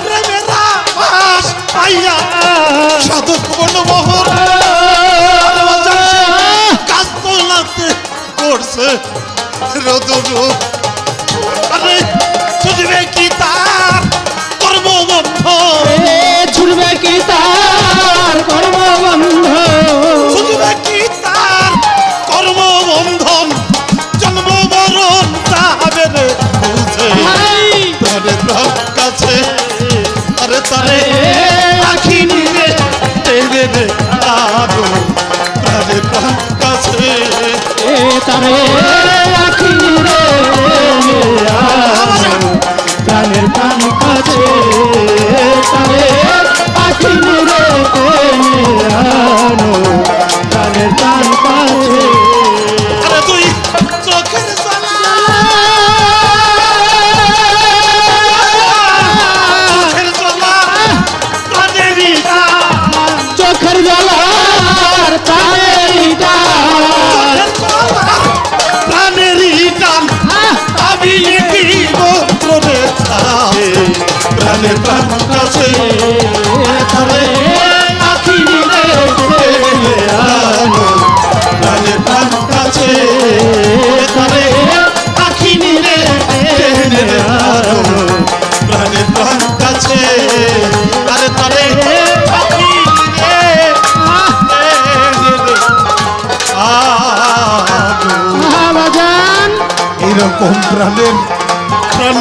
প্রেমের আবাস পাইয়া সাধক মনমোহন গাছতলাতে করছে রোদন আরে ছুটবে কি তার কর্মবন্ধ ছুটবে কি তার কর্মবন্ধ ছুটবে কি তার কর্মবন্ধন জন্ম মরণ যাবে রে বুঝে তারে প্রাণ কাছে আরে তারে আখি নিয়ে দেবে রে আরো তারে প্রাণ কাছে তারে আখি রে প্রাণের প্রাণ কাছে তারে আখি রে প্রাণের প্রাণ কাছে আরে তুই চোখের জ্বালা চোখের জ্বালা প্রাণেরই দান চোখের জ্বালার প্রাণেরই দান প্রাণেরই টান আমি দিব তোরে ছাড়ে প্রাণের প্রাণ কাছে তারে আখি রে প্রাণের প্রাণ কাছে তারে আখি নিরে প্রাণের প্রাণ কাছে আরে তারে আখি নিরে বাজান এইরকম প্রাণের প্রাণ